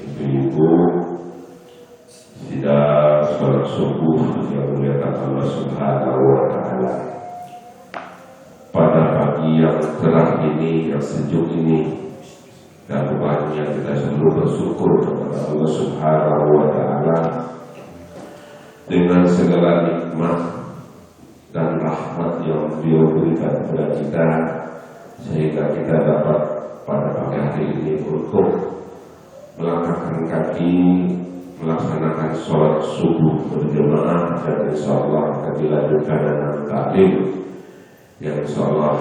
ibu-ibu, tidak sholat subuh yang muliakan Allah Subhanahu wa Ta'ala. Pada pagi yang cerah ini, yang sejuk ini, dan rupanya kita selalu bersyukur kepada Allah Subhanahu wa Ta'ala dengan segala nikmat dan rahmat yang Beliau berikan kepada kita, sehingga kita dapat pada pagi hari ini untuk melangkahkan kaki melaksanakan sholat subuh berjamaah, dan insyaallah akan dilanjutkan dengan taklim yang insyaallah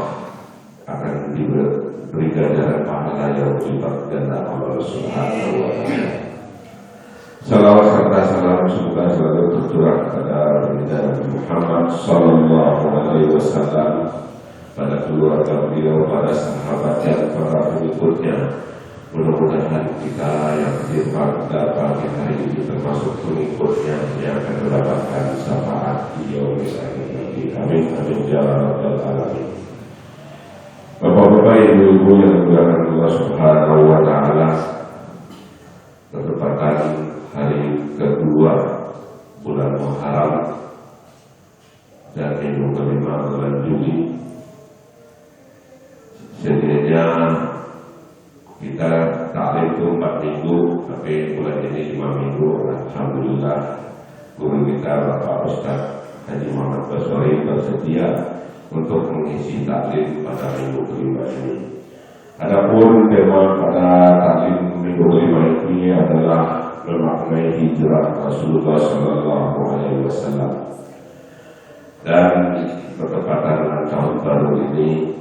akan diberi ganjaran pahala yang berlipat ganda Allah Subhanahu wa Ta'ala. Salawat serta salam semoga selalu tercurah kepada baginda Nabi Muhammad sallallahu alaihi wasallam, pada keluarga beliau, pada sahabat dan para pengikutnya. Mudah-mudahan kita yang hadir pada pagi hari ini termasuk pengikutnya yang akan mendapatkan syafaat beliau misalnya. Amin amin ya rabbal alamin. Bapak-bapak, ibu-ibu yang dimuliakan Allah Subhanahu wa Ta'ala, bertepatan hari kedua bulan Muharram dan minggu kelima bulan Juli. Sedianya kita taklim itu 4 minggu, tapi bulan ini 5 minggu. Alhamdulillah, guru kita Bapak Ustaz Haji Muhammad Basori bersedia untuk mengisi taklim pada minggu kelima ini. Adapun tema pada taklim minggu kelima ini adalah memaknai hijrah Rasulullah Sallallahu Alaihi Wasallam. Dan bertepatan dengan tahun baru ini,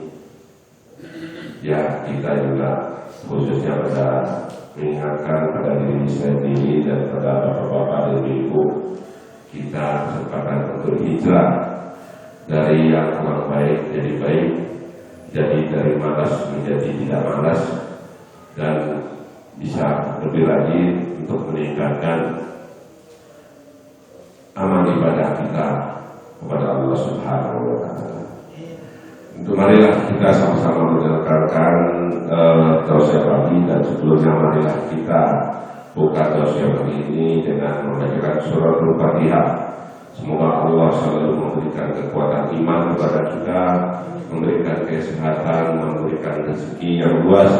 ya kita juga khususnya pada mengingatkan pada diri sendiri dan pada bapak-bapak dan ibu, kita kesempatan untuk hijrah dari yang kurang baik jadi baik, jadi dari malas menjadi tidak malas, dan bisa lebih rajin untuk meningkatkan amal ibadah kita kepada Allah Subhanahu wa Ta'ala. Untuk marilah kita sama-sama mendengarkan tausiah pagi, dan sebelumnya marilah kita buka tausiah pagi ini dengan membacakan surah Al-Fatihah. Semoga Allah selalu memberikan kekuatan iman kepada kita, memberikan kesehatan, memberikan rezeki yang luas,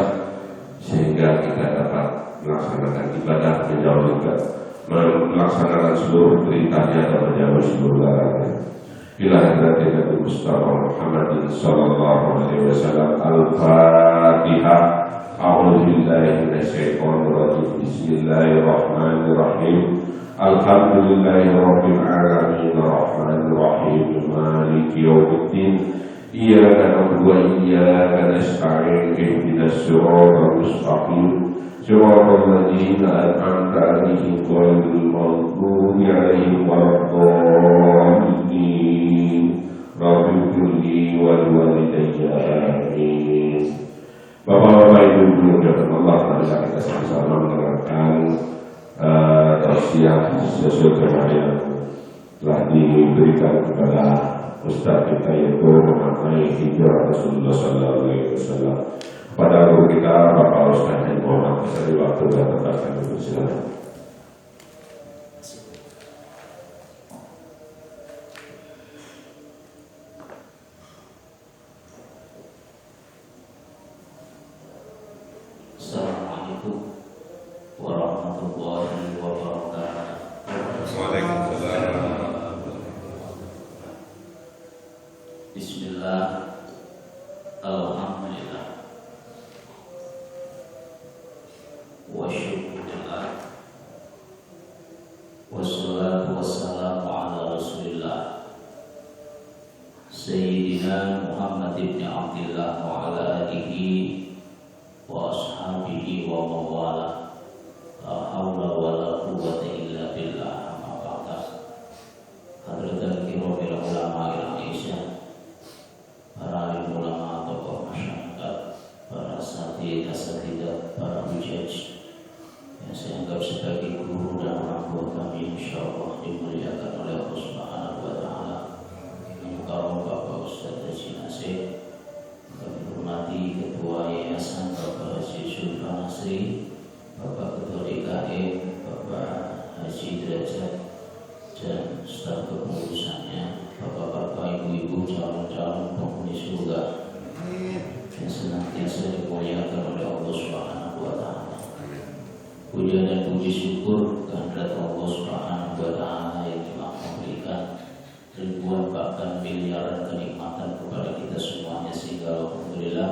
sehingga kita dapat melaksanakan ibadah, melaksanakan seluruh perintahnya dan menjauhi seluruh larangannya. Bila hadratin Nabi Mustafa Muhammadin sallallahu alaihi wasallam. Al-Fatihah. A'udzu billahi minasyaitonir rajim. Bismillahirrahmanirrahim. Alhamdulillahi rabbil alamin, arrahmanir rahim, maliki yaumiddin. Iyyaka na'budu wa iyyaka nasta'in. Ihdinas siratal mustaqim. Siratal ladzina an'amta 'alaihim ghairil maghdubi 'alaihim waladdallin. Rabbi firli wal walidayya amin. Bapak-bapak, ibu-ibu yang Allah, marilah kita sama-sama mendengarkan tausiah sesuai tema yang telah diberikan kepada Ustaz kita, yaitu memaknai hijrah Rasulullah Sallallahu Alaihi Wasallam. Pada guru kita Bapak Ustaz Haji Muhammad Basori, waktu dan tempat kami persilakan. Ketua Yayasan Bapak Haji Sultan Asri, Bapak Ketua DKH Puja dan puji syukur kehadirat Allah Subhanahu wa Ta'ala yang telah memberikan ribuan bahkan miliaran kenikmatan kepada kita semuanya, sehingga alhamdulillah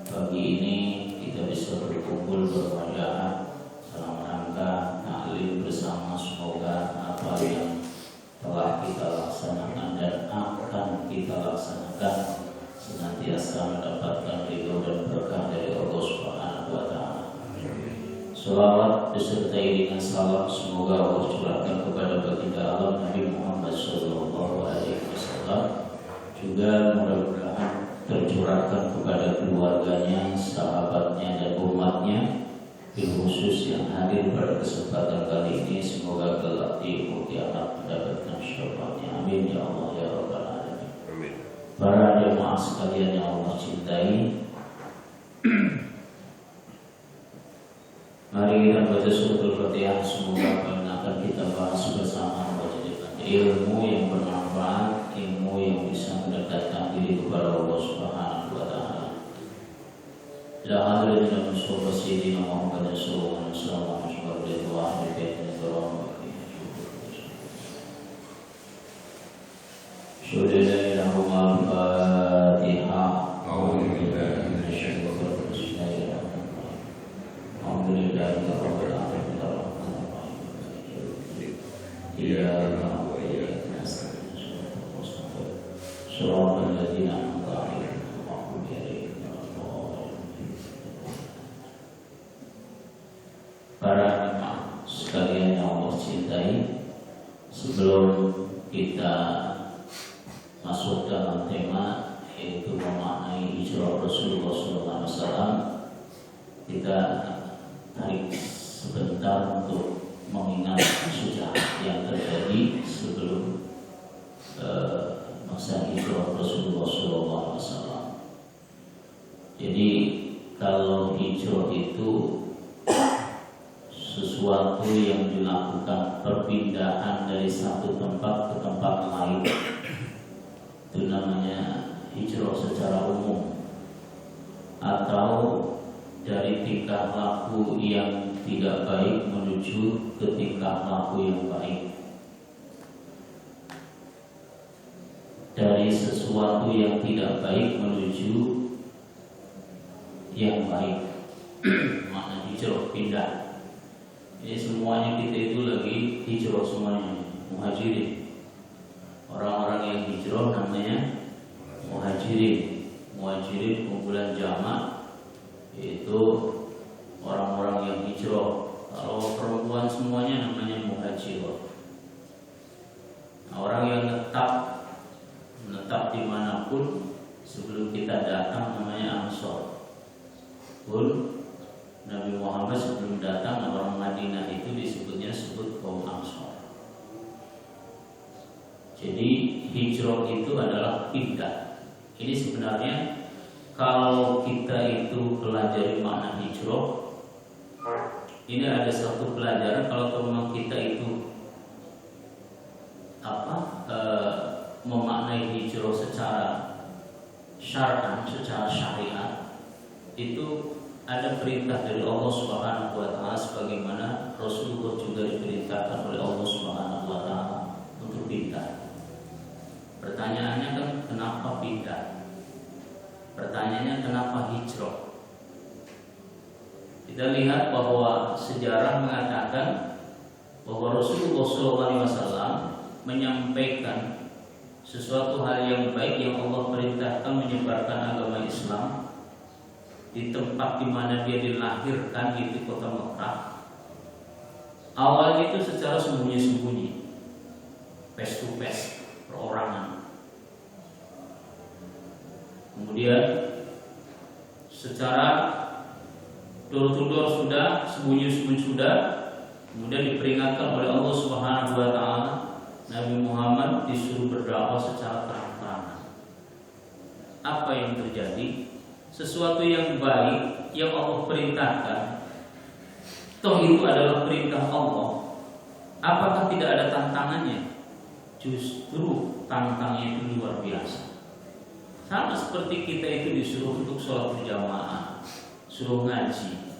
pagi ini kita bisa berkumpul bermuliaan dalam rangka ta'lim bersama. Semoga apa yang telah kita laksanakan dan akan kita laksanakan senantiasa mendapatkan ridho dan berkah dari Allah Subhanahu wa Ta'ala. Salawat disertai dengan salam semoga Allah curahkan kepada baginda alam Nabi Muhammad Sallallahu Alaihi Wasallam, juga mudah-mudahan tercurahkan kepada keluarganya, sahabatnya, dan umatnya, khusus yang hadir pada kesempatan kali ini. Semoga kelak di kiamat mendapatkan syafaatnya. Amin ya Allah ya Rabbal Alamin. Para jemaah sekalian yang Allah cintai, mari kita baca suratul Fatihah. Semoga apa yang akan kita bahas bersama menjadikan ilmu yang bermanfaat, ilmu yang bisa mendekatkan diri kepada Allah Subhanahu wa Ta'ala. La hadirin mustafa sayyidina Muhammad sallallahu alaihi wasallam Para jemaah sekalian yang Allah cintai, sebelum kita masuk dalam tema yaitu memaknai hijrah Rasulullah SAW, kita tarik sebentar untuk mengingat sejarah yang terjadi sebelum masa hijrah Rasulullah SAW. Jadi kalau hijrah itu sesuatu yang dilakukan perpindahan dari satu tempat ke tempat lain, itu namanya hijrah secara umum. Atau dari tingkah laku yang tidak baik menuju ke tingkah laku yang baik, dari sesuatu yang tidak baik menuju yang baik. Makna hijrah pindah. Jadi semuanya kita itu lagi hijrah semuanya, muhajirin. Orang-orang yang hijrah namanya muhajirin. Muhajirin kumpulan jamak, yaitu orang-orang yang hijrah. Kalau perempuan semuanya namanya muhajirah. Nah, orang yang menetap dimanapun sebelum kita datang namanya ansor. Pun Nabi Muhammad sebelum datang, orang Madinah itu disebut kaum Ansor. Jadi hijrah itu adalah pindah. Ini sebenarnya kalau kita itu pelajari makna hijrah, ini ada satu pelajaran. Kalau memang kita itu memaknai hijrah secara syar'an, secara syariat, itu ada perintah dari Allah Subhanahu wa Ta'ala, sebagaimana Rasulullah juga diperintahkan oleh Allah Subhanahu wa Ta'ala untuk pindah. Pertanyaannya kan kenapa pindah? Pertanyaannya kenapa hijrah? Kita lihat bahwa sejarah mengatakan bahwa Rasulullah SAW menyampaikan sesuatu hal yang baik yang Allah perintahkan, menyebarkan agama Islam di tempat di mana dia dilahirkan, yaitu kota Mekah. Awalnya itu secara sembunyi-sembunyi, face to face, perorangan. Kemudian secara door to door sudah, sembunyi-sembunyi sudah. Kemudian diperingatkan oleh Allah Subhanahu wa Ta'ala, Nabi Muhammad disuruh berdakwah secara terang-terangan. Apa yang terjadi? Sesuatu yang baik yang Allah perintahkan, toh itu adalah perintah Allah. Apakah tidak ada tantangannya? Justru tantangannya itu luar biasa. Sama seperti kita itu disuruh untuk sholat berjamaah, suruh ngaji,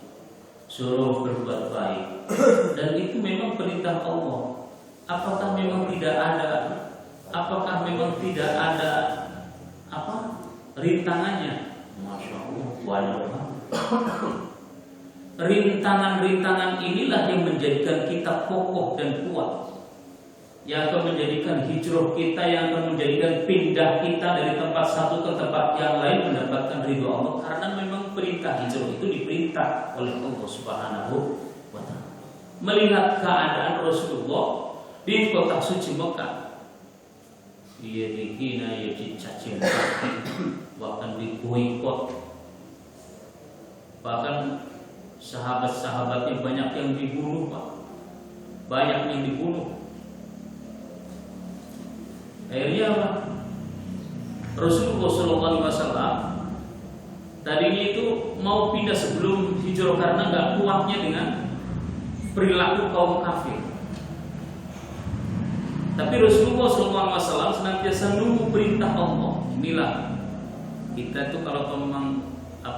suruh berbuat baik. Dan itu memang perintah Allah. Apakah memang tidak ada? Apakah memang tidak ada rintangannya? Masya Allah, banyak. Rintangan-rintangan inilah yang menjadikan kita kokoh dan kuat, yang akan menjadikan hijrah kita, yang akan menjadikan pindah kita dari tempat satu ke tempat yang lain mendapatkan ridho Allah. Karena memang perintah hijrah itu diperintah oleh Allah Subhanahu wa ta'ala. Melihat keadaan Rasulullah di kota suci Mekah, ia dihina, ia dicaci maki, bahkan diboikot, bahkan sahabat-sahabatnya banyak yang dibunuh, Pak. Banyak yang dibunuh. Akhirnya apa? Rasulullah SAW tadinya itu mau pindah sebelum hijrah karena nggak kuatnya dengan perilaku kaum kafir. Tapi Rasulullah SAW senantiasa nunggu perintah Allah. Inilah kita tuh kalau memang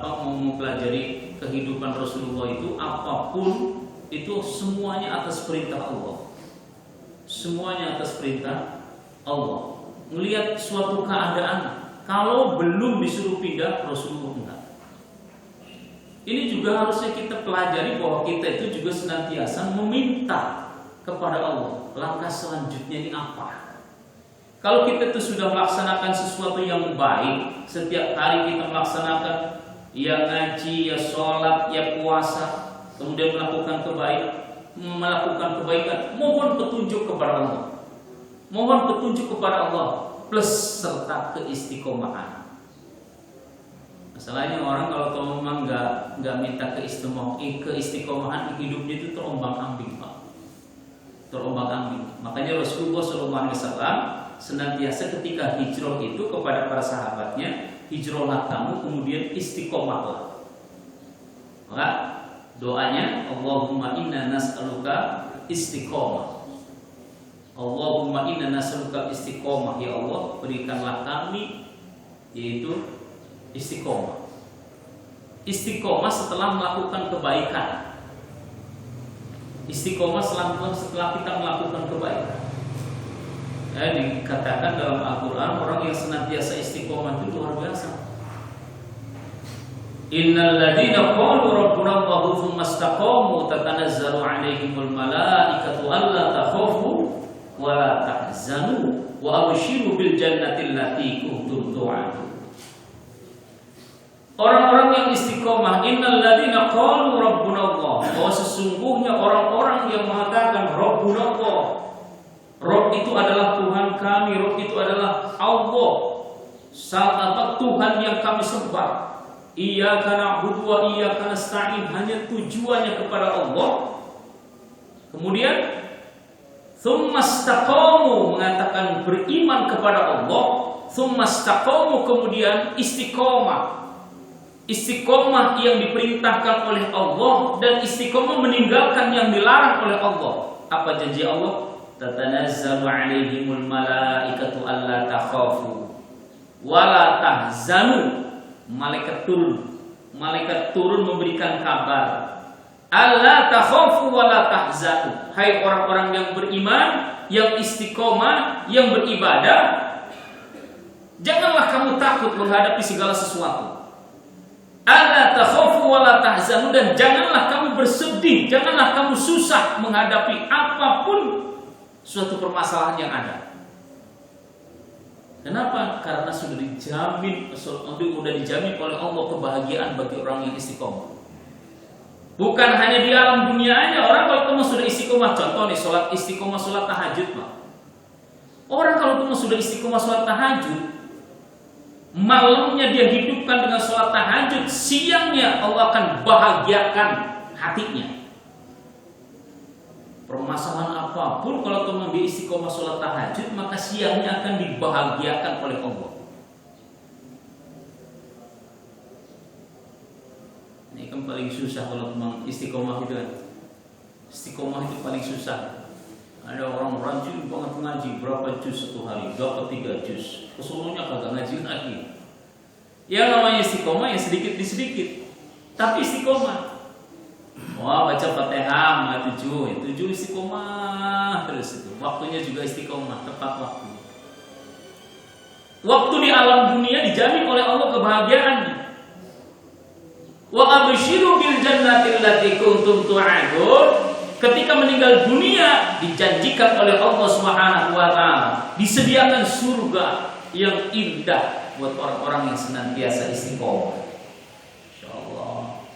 mau mempelajari kehidupan Rasulullah itu, apapun itu semuanya atas perintah Allah. Semuanya atas perintah Allah. Melihat suatu keadaan, kalau belum disuruh pindah, Rasulullah enggak. Ini juga harusnya kita pelajari bahwa kita itu juga senantiasa meminta kepada Allah. Langkah selanjutnya ini apa? Kalau kita itu sudah melaksanakan sesuatu yang baik, setiap hari kita melaksanakan ya ngaji, ya sholat, ya puasa, kemudian melakukan kebaikan, mohon petunjuk kepada Allah. Mohon petunjuk kepada Allah plus serta keistiqomahan. Masalahnya orang kalau memang nggak minta keistiqomahan, hidupnya itu terombang-ambing, Pak. Terombang-ambing. Makanya Rasulullah SAW senantiasa ketika hijrah itu kepada para sahabatnya, hijrahlah kamu, kemudian istiqomahlah. Maka doanya, Allahumma inna nas'aluka istiqomah. Allahumma inna nas'aluka istiqomah. Ya Allah, berikanlah kami yaitu istiqomah. Istiqomah setelah melakukan kebaikan. Istiqomah setelah kita melakukan kebaikan. Ya, dikatakan dalam Al-Quran, orang yang senantiasa istiqomah itu luar biasa. Innal ladzina qalu rabbuna Allahu tsumma istaqamu tatanazzalu 'alaihimul malaikatu alla takhafu wa la tahzanu wa abshiru bil jannati allati kuntum tu'adun. Orang-orang yang istiqomah, innal ladzina qalu rabbuna Allah, bahwa sesungguhnya orang-orang yang mengatakan rabbuna Allah, Rabb itu adalah Tuhan kami, Rabb itu adalah Allah, sahabat Tuhan yang kami sembah. Iyyaka na'budu wa iyyaka nasta'in, hanya tujuannya kepada Allah. Kemudian tsumma istaqamu, mengatakan beriman kepada Allah, tsumma istaqamu, kemudian istiqomah. Istiqomah yang diperintahkan oleh Allah dan istiqomah meninggalkan yang dilarang oleh Allah. Apa janji Allah? Tatanazzalu 'alaihimul malaikatu alla takhafu wa la tahzanu. Malaikat turun memberikan kabar. Alla takhafu wa la tahzanu. Hai orang-orang yang beriman, yang istiqomah, yang beribadah, janganlah kamu takut menghadapi segala sesuatu. Alla takhafu wa la tahzanu, dan janganlah kamu bersedih, janganlah kamu susah menghadapi apapun suatu permasalahan yang ada. Kenapa? Karena sudah dijamin oleh Allah kebahagiaan bagi orang yang istiqomah. Bukan hanya di alam dunia aja. Orang kalau kamu sudah istiqomah, contoh nih sholat istiqomah, sholat tahajud, Pak. Orang kalau kamu sudah istiqomah sholat tahajud, malamnya dia hidupkan dengan sholat tahajud, siangnya Allah akan bahagiakan hatinya. Permasalahan apapun, kalau teman dia istiqomah sholat tahajud, maka siangnya akan dibahagiakan oleh Allah. Ini kan paling susah kalau teman istiqomah itu kan. Istiqomah itu paling susah. Ada orang rajin banget ngaji, berapa juz satu hari? Dapat 3 juz. Keseluruhnya kagak ngaji lagi. Ya namanya istiqomah ya sedikit demi sedikit, tapi istiqomah. Wah, baca Fatihah 7 istiqomah terus itu. Waktunya juga istiqomah, tepat waktu. Waktu di alam dunia dijamin oleh Allah kebahagiaannya. Wa abshiru bil jannati allati kuntum tu'adun. Ketika meninggal dunia dijanjikan oleh Allah Subhanahu wa taala disediakan surga yang indah buat orang-orang yang senantiasa istiqomah. Insyaallah.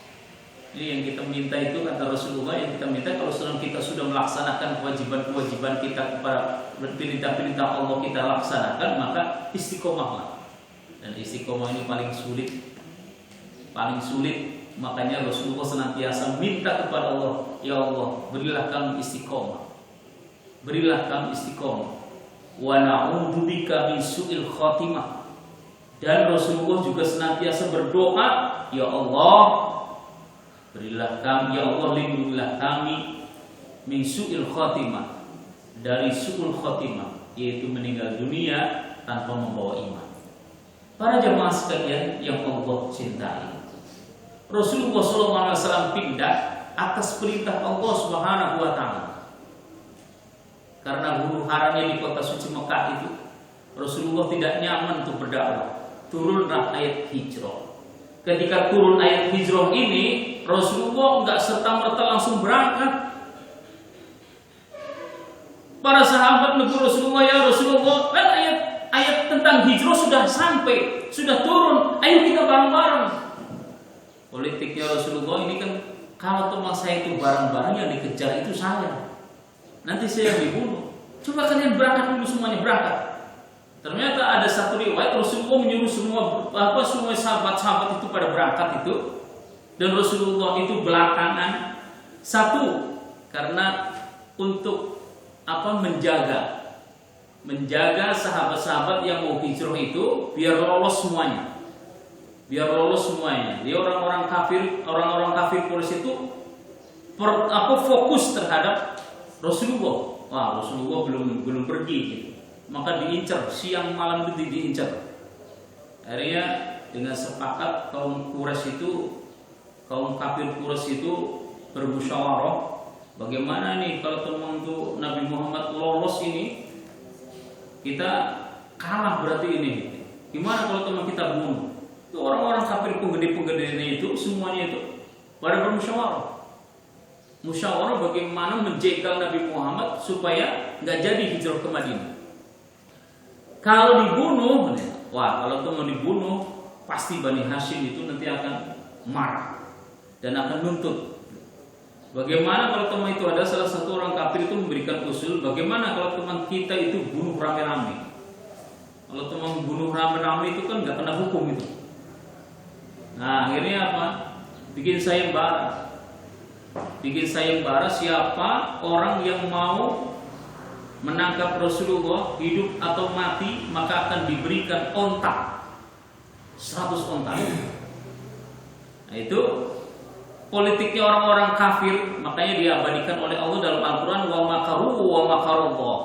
Ini yang kita minta itu kata Rasulullah, yang kita minta kalau sedang kita sudah melaksanakan kewajiban-kewajiban kita kepada perintah-perintah Allah kita laksanakan, maka istiqomahlah. Dan istiqomah ini paling sulit. Makanya Rasulullah senantiasa minta kepada Allah, ya Allah, berilah kami istiqomah. Wa na'udzubika min su'il khatimah. Dan Rasulullah juga senantiasa berdoa, ya Allah, berilah kami, ya Allah, lindungilah kami min su'il khatimah, dari su'ul khatimah, yaitu meninggal dunia tanpa membawa iman. Para jemaah sekalian yang Allah cintai, Rasulullah SAW pindah atas perintah Allah Subhanahu wa taala. Karena huru haranya di kota suci Mekah itu, Rasulullah tidak nyaman untuk berdakwah. Turunlah ayat hijrah. Ketika turun ayat hijrah ini, Rasulullah enggak serta-merta langsung berangkat. Para sahabat negur Rasulullah, ya Rasulullah, kan ayat tentang hijrah sudah sampai, sudah turun. Ayo kita bareng-bareng. Politiknya Rasulullah ini kan, kalau teman saya itu barang-barang yang dikejar itu saya, nanti saya yang dibunuh. Coba kalian berangkat dulu, semuanya berangkat. Ternyata ada satu riwayat Rasulullah menyuruh semua sahabat-sahabat itu pada berangkat itu, dan Rasulullah itu belakangan. Satu, karena untuk menjaga sahabat-sahabat yang mau hijrah itu biar lolos semuanya. Dia orang-orang kafir Quraisy itu fokus terhadap Rasulullah. Wah, Rasulullah belum pergi gitu. Maka diincar, siang malam itu diincar. Akhirnya dengan sepakat kaum kafir Quraisy itu bermusyawarah, bagaimana nih kalau teman tuh Nabi Muhammad lolos ini, kita kalah berarti ini. Gimana kalau teman kita bunuh? Itu orang-orang kafir penggede-penggede itu semuanya itu pada musyawarah bagaimana menjegal Nabi Muhammad supaya nggak jadi hijrah ke Madinah. Kalau dibunuh, kalau itu mau dibunuh, pasti Bani Hashim itu nanti akan marah dan akan nuntut. Bagaimana kalau teman itu ada salah satu orang kafir itu memberikan usul, bagaimana kalau teman kita itu bunuh rame-rame? Kalau teman bunuh rame-rame itu kan nggak kena hukum itu. Nah, akhirnya apa? Bikin sayembara siapa orang yang mau menangkap Rasulullah hidup atau mati, maka akan diberikan onta 100 onta. Nah, itu politiknya orang-orang kafir, makanya diabadikan oleh Allah dalam Al-Quran, wa makaru wa makarullah.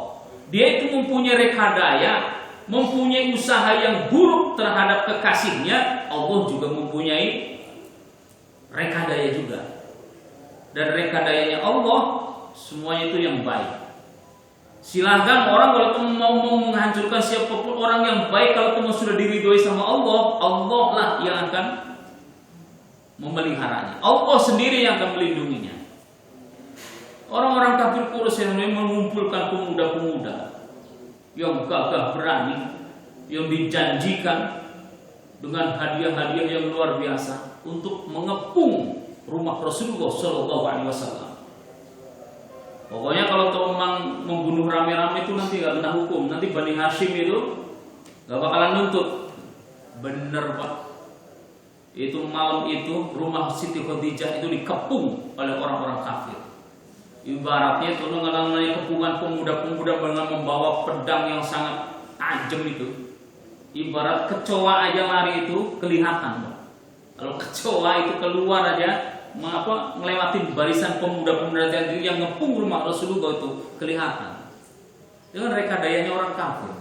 Dia itu mempunyai rekadaya, mempunyai usaha yang buruk terhadap kekasihnya. Allah juga mempunyai rekadaya juga. Dan rekadayanya Allah semuanya itu yang baik. Silahkan orang kalau kamu mau menghancurkan siapapun orang yang baik, kalau kamu sudah diridhoi sama Allah, Allah lah yang akan memeliharanya. Allah sendiri yang akan melindunginya. Orang-orang kafir Quraisy yang mengumpulkan pemuda-pemuda yang gagah berani, yang dijanjikan dengan hadiah-hadiah yang luar biasa untuk mengepung rumah Rasulullah SAW. Pokoknya kalau memang membunuh rame-rame itu nanti nggak kena hukum, nanti Bani Hashim itu nggak bakalan nuntut. Bener Pak. Itu malam itu rumah Siti Khadijah itu dikepung oleh orang-orang kafir. Ibaratnya itu namanya kepungan pemuda-pemuda dengan membawa pedang yang sangat tajam itu. Ibarat kecoa aja lari itu kelihatan. Kalau kecoa itu keluar aja ngelewatin barisan pemuda-pemuda yang ngepung rumah Rasulullah itu kelihatan. Dengan rekadayanya orang kafir.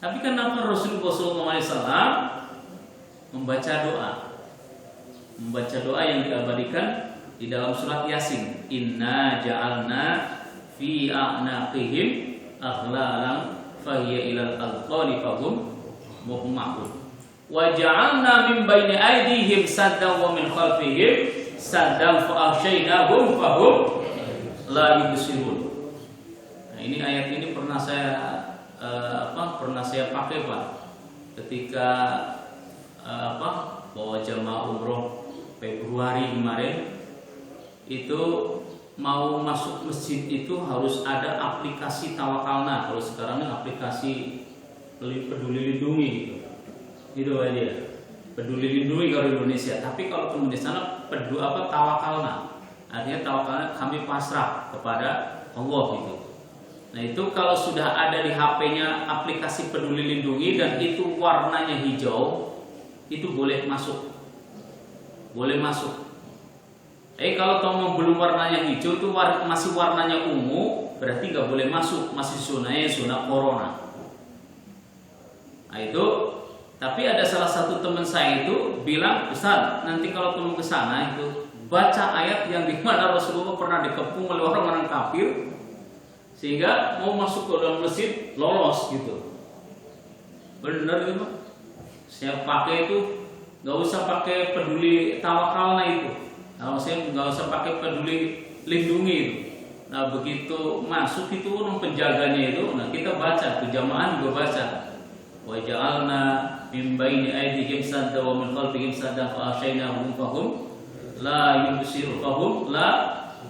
Tapi kenapa Rasulullah SAW membaca doa yang diabadikan di dalam surat Yasin, inna ja'alna fi a'naqihim aghlalan fahiya ilal azqani fahum muqmahun wa ja'alna min baini aydihim saddan wa min khalfihim saddan fa aghshaynahum fahum la yubsirun. Nah, ini ayat ini pernah saya pakai Pak ketika bawa jamaah umroh Februari kemarin. Itu mau masuk masjid itu harus ada aplikasi Tawakalna. Kalau sekarang ini aplikasi Peduli Lindungi gitu aja. Peduli Lindungi kalau Indonesia. Tapi kalau di sana Tawakalna. Artinya tawakalna kami pasrah kepada Allah gitu. Nah itu kalau sudah ada di HP-nya aplikasi Peduli Lindungi dan itu warnanya hijau, itu boleh masuk. Boleh masuk. Kalau kamu belum warnanya hijau itu masih warnanya ungu, berarti nggak boleh masuk, masih zona corona. Nah itu, tapi ada salah satu teman saya itu bilang, Ustaz, nanti kalau kamu ke sana itu baca ayat yang di mana Rasulullah pernah dikepung oleh orang-orang kafir sehingga mau masuk ke dalam masjid lolos gitu. Benar itu, Pak? Saya pakai itu, nggak usah pakai Peduli Tawakalna itu. Nah, saya nggak usah pakai Peduli Lindungi itu. Nah begitu masuk itu orang penjaganya itu, nah kita baca, jamaah juga baca. Wa ja'alna min baini aydihim sadda wa min khalfihim sadda fa aghshaynahum fahum la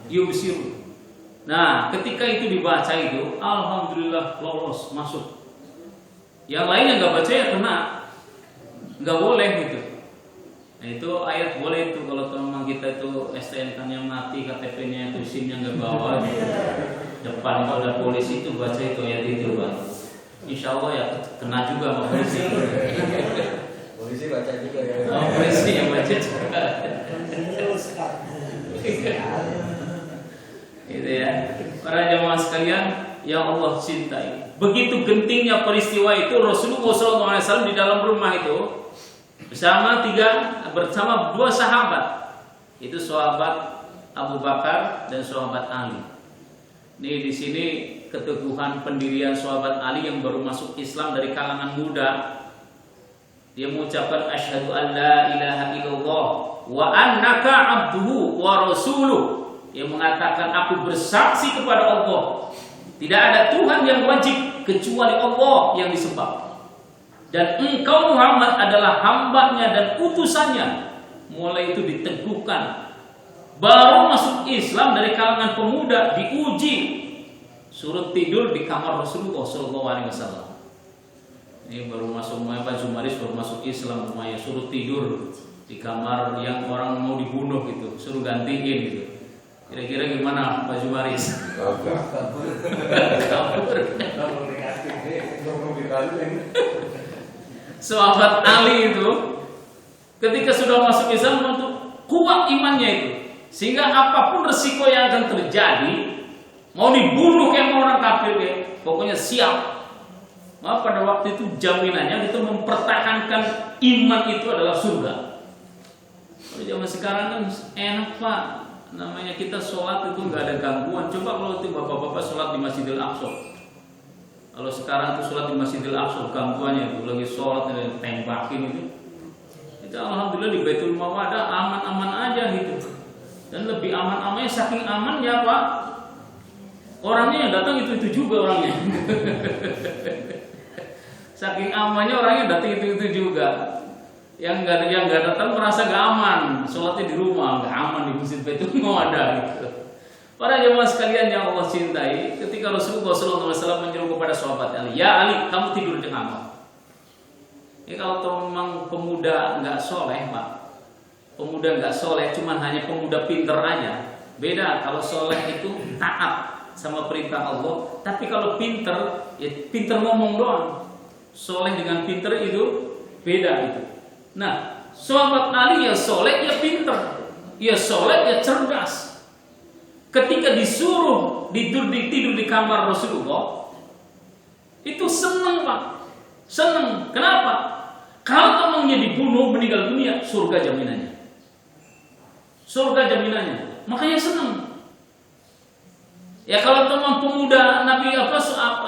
yubsirun. Nah ketika itu dibaca itu, alhamdulillah lolos masuk. Yang lainnya nggak baca ya kena, nggak boleh gitu. Nah itu ayat boleh itu kalau memang kita itu STNK-nya mati, KTP-nya itu SIM-nya nggak bawa depan kalau ada polisi itu baca itu ayat itu Bang. Insya Allah ya kena juga sama polisi. Polisi baca juga ya. Oh, polisi yang baca juga. Gitu ya. Para jamaah sekalian yang Allah cintai. Begitu gentingnya peristiwa itu, Rasulullah SAW di dalam rumah itu bersama dua sahabat. Itu sahabat Abu Bakar dan sahabat Ali. Ini di sini keteguhan pendirian sahabat Ali yang baru masuk Islam dari kalangan muda. Dia mengucapkan asyhadu an la ilaha illallah wa annaka abduhu wa rasuluh. Dia mengatakan aku bersaksi kepada Allah tidak ada Tuhan yang wajib kecuali Allah yang disembah. Dan engkau Muhammad adalah hambanya dan utusannya. Mulai itu diteguhkan. Baru masuk Islam dari kalangan pemuda diuji, suruh tidur di kamar Rasulullah SAW. Ini baru masuk Pak Zumaris baru masuk Islam, rumahnya suruh tidur di kamar yang orang mau dibunuh gitu, suruh gantiin gitu. Kira-kira gimana Pak Zumaris? Kabur. Sahabat Ali itu ketika sudah masuk Islam untuk kuat imannya itu, sehingga apapun resiko yang akan terjadi, mau dibunuh kayak orang kafir ya, pokoknya siap. Maka pada waktu itu jaminannya kita mempertahankan iman itu adalah surga. Kalau zaman sekarang kan enak Pak, namanya kita sholat itu nggak ada gangguan. Coba kalau itu bapak-bapak sholat di Masjidil Aqsa. Kalau sekarang tuh sholat di Masjidil Aqsa gangguannya itu lagi sholat dan tembakin itu alhamdulillah di Baitul Mawadah aman-aman aja gitu. Dan lebih aman-amannya saking amannya Pak, orangnya yang datang itu juga orangnya. Saking amannya orangnya datang itu juga. Yang nggak datang merasa gak aman, sholatnya di rumah gak aman di Masjid Baitul Mawadah gitu. Para jemaah sekalian yang Allah cintai, ketika Rasulullah SAW menyuruh kepada sahabat Ali, ya Ali, kamu tidur di kamar. Ini kalau memang pemuda nggak soleh, Pak, pemuda nggak soleh, cuman hanya pemuda pinter aja. Beda kalau soleh itu taat sama perintah Allah, tapi kalau pinter, ya pinter ngomong doang. Soleh dengan pinter itu beda itu. Nah, sahabat Ali ya soleh, ya pinter, ya soleh, ya cerdas. Ketika disuruh tidur di kamar Rasulullah, itu senang Pak, senang. Kenapa? Kalau kamunya dibunuh meninggal dunia, surga jaminannya. Surga jaminannya. makanya senang. Ya kalau teman pemuda Nabi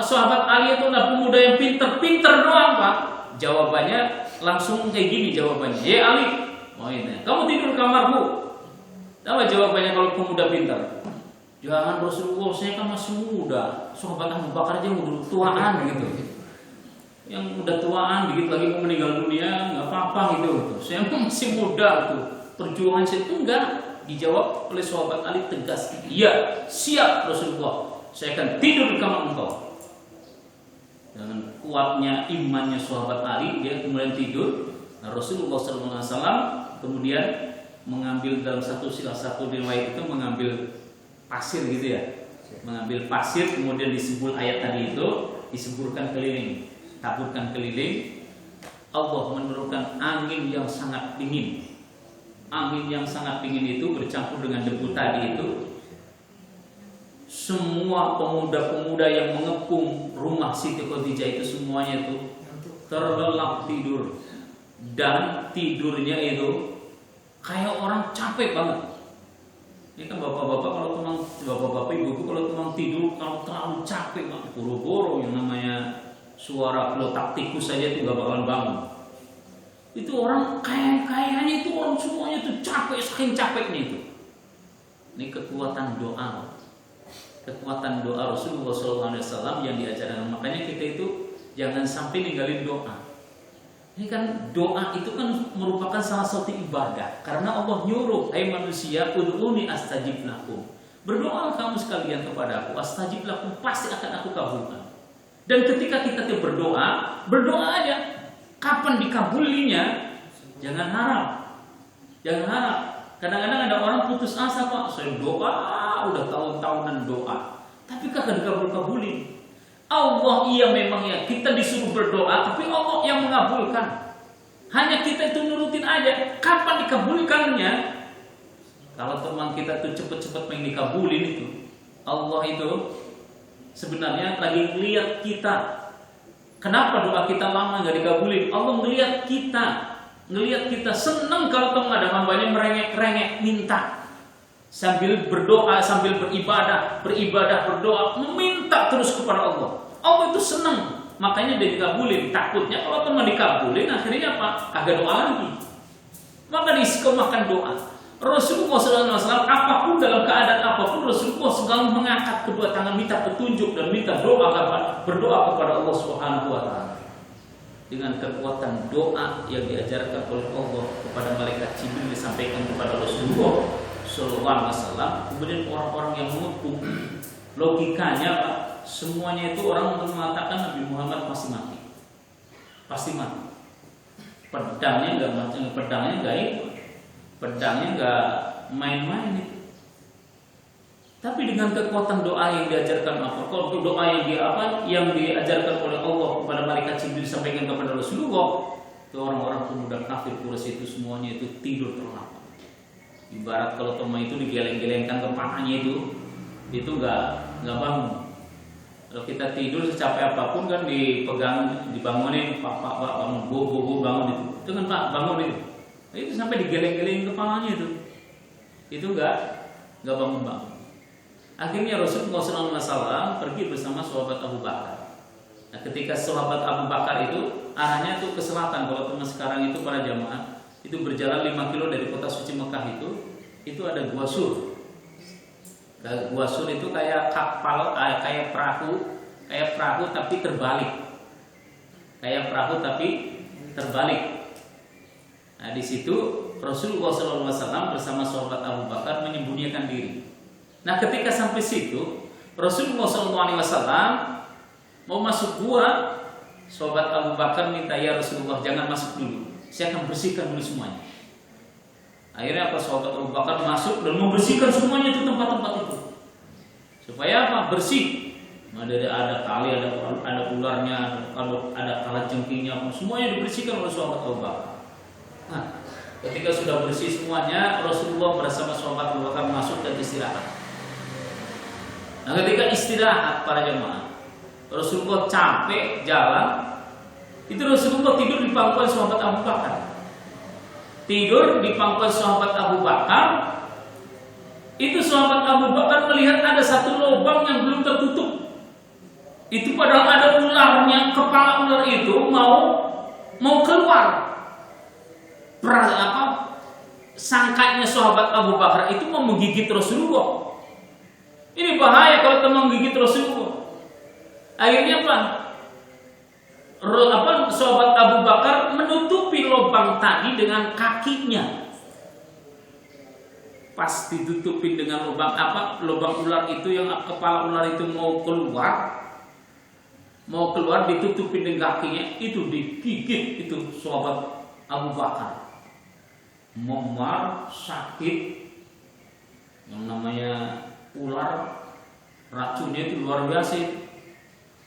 sahabat Ali itu adalah pemuda yang pinter doang Pak. Jawabannya langsung kayak gini jawabannya. Ya Ali, ini kamu tidur di kamarku. Apa jawabannya kalau pemuda pintar? Jangan Rasulullah, saya kan masih muda. Sahabat Abu Bakar aja udah tuaan gitu. Yang udah tuaan dikit lagi mau meninggal dunia nggak apa-apa gitu. Saya masih muda tuh. Perjuangan saya itu enggak. Dijawab oleh sahabat Ali tegas. Iya, siap Rasulullah. Saya akan tidur di kamar engkau. Dengan kuatnya imannya sahabat Ali, dia kemudian tidur. Nah, Rasulullah SAW kemudian mengambil dalam salah satu riwayat itu mengambil pasir gitu ya, mengambil pasir kemudian disebul ayat tadi itu disemburkan keliling, taburkan keliling. Allah menurunkan angin yang sangat dingin. Angin yang sangat dingin itu bercampur dengan debu tadi itu. Semua pemuda-pemuda yang mengepung rumah Siti Khadijah itu semuanya itu terlelap tidur, dan tidurnya itu kayak orang capek banget. Ini kan bapak-bapak kalau memang bapak-bapak ibu kalau memang tidur kalau terlalu capek banget, boro-boro yang namanya suara kelotak tikus saja itu gak bakalan bangun. Itu orang kayaknya itu orang semuanya itu capek, saking capeknya itu. Ini kekuatan doa. Kekuatan doa Rasulullah SAW yang diajarkan. Makanya kita itu jangan sampai ninggalin doa. Ini kan doa itu kan merupakan salah satu ibadah. Karena Allah nyuruh, hai manusia, ud'uni astajib lakum. Berdoa kamu sekalian kepada aku, astajib lakum, pasti akan aku kabulkan. Dan ketika kita berdoa aja. Kapan dikabulinya? Jangan harap. Jangan harap. Kadang-kadang ada orang putus asa, Pak. Saya doa, udah tahun-tahunan doa. Tapi kagak dikabul-kabulin. Allah iya memang ya, kita disuruh berdoa, tapi Allah yang mengabulkan. Hanya kita itu nurutin aja. Kapan dikabulkannya? Kalau teman kita tuh cepet-cepet pengen dikabulin itu, Allah itu sebenarnya lagi ngeliat kita. Kenapa doa kita lama nggak dikabulin? Allah ngeliat kita seneng kalau teman ada hambanya merengek-rengek minta. Sambil berdoa, sambil beribadah, berdoa, meminta terus kepada Allah. Allah itu senang, makanya dia dikabulin. Takutnya kalau teman dikabulin, akhirnya apa? Kagak doa lagi. Maka diistiqomahkan doa. Rasulullah SAW apapun dalam keadaan apapun, Rasulullah selalu mengangkat kedua tangan minta petunjuk dan minta berdoa kepada Allah Subhanahu Wa Taala. Dengan kekuatan doa yang diajarkan oleh Allah kepada malaikat Jibril disampaikan kepada Rasulullah Sallallahu Alaihi Wasallam, kemudian orang-orang yang mengepung, logikanya Pak, semuanya itu orang untuk mengatakan Nabi Muhammad pasti mati, pedangnya nggak mati, pedangnya nggak main-main itu. Tapi dengan kekuatan doa yang diajarkan apa? Kalau doa yang diajarkan oleh Allah kepada malaikat Jibril disampaikan kepada Rasulullah, itu orang-orang pemuda kafir Quraisy itu semuanya itu tidur terlelap. Ibarat kalau teman itu digeleng-gelengkan kepalanya itu nggak bangun. Kalau kita tidur secapek apapun kan dibangunin, Pak bangun, bu bangun itu kan Pak bangun itu. Itu sampai digeleng-geleng kepalanya itu nggak bangun. Akhirnya Rasulullah SAW pergi bersama sahabat Abu Bakar. Nah, ketika sahabat Abu Bakar itu arahnya tuh ke selatan. Kalau teman sekarang itu para jamaah itu berjalan 5 kilo dari kota suci Mekah itu ada Gua Sur. Gua Sur itu kayak kapal, kayak perahu tapi terbalik. Nah, di situ Rasulullah SAW bersama sahabat Abu Bakar menyembunyikan diri. Nah, ketika sampai situ Rasulullah SAW mau masuk gua, sahabat Abu Bakar minta, ya Rasulullah jangan masuk dulu. Saya akan bersihkan dulu semuanya. Akhirnya apa? Sahabat Abu Bakar masuk dan membersihkan semuanya itu tempat-tempat itu. Supaya apa? Bersih. Ada tali, ada ularnya, ada kalajengkingnya, semuanya dibersihkan oleh sahabat Abu Bakar. Nah, ketika sudah bersih semuanya, Rasulullah bersama sahabat Abu Bakar masuk dan istirahat. Nah, ketika istirahat para jemaah, Rasulullah capek jalan. Itu Rasulullah tidur di pangkuan sahabat Abu Bakar. Itu sahabat Abu Bakar melihat ada satu lubang yang belum tertutup. Itu padahal ada ularnya, kepala ular itu mau keluar. Sangkanya sahabat Abu Bakar itu mau menggigit Rasulullah. Ini bahaya kalau teman menggigit Rasulullah. Akhirnya sahabat Abu Bakar menutupi lubang tadi dengan kakinya. Pas ditutupin dengan lubang ular itu, yang kepala ular itu mau keluar ditutupin dengan kakinya, itu digigit itu sahabat Abu Bakar. Memar, sakit, yang namanya ular racunnya itu luar biasa.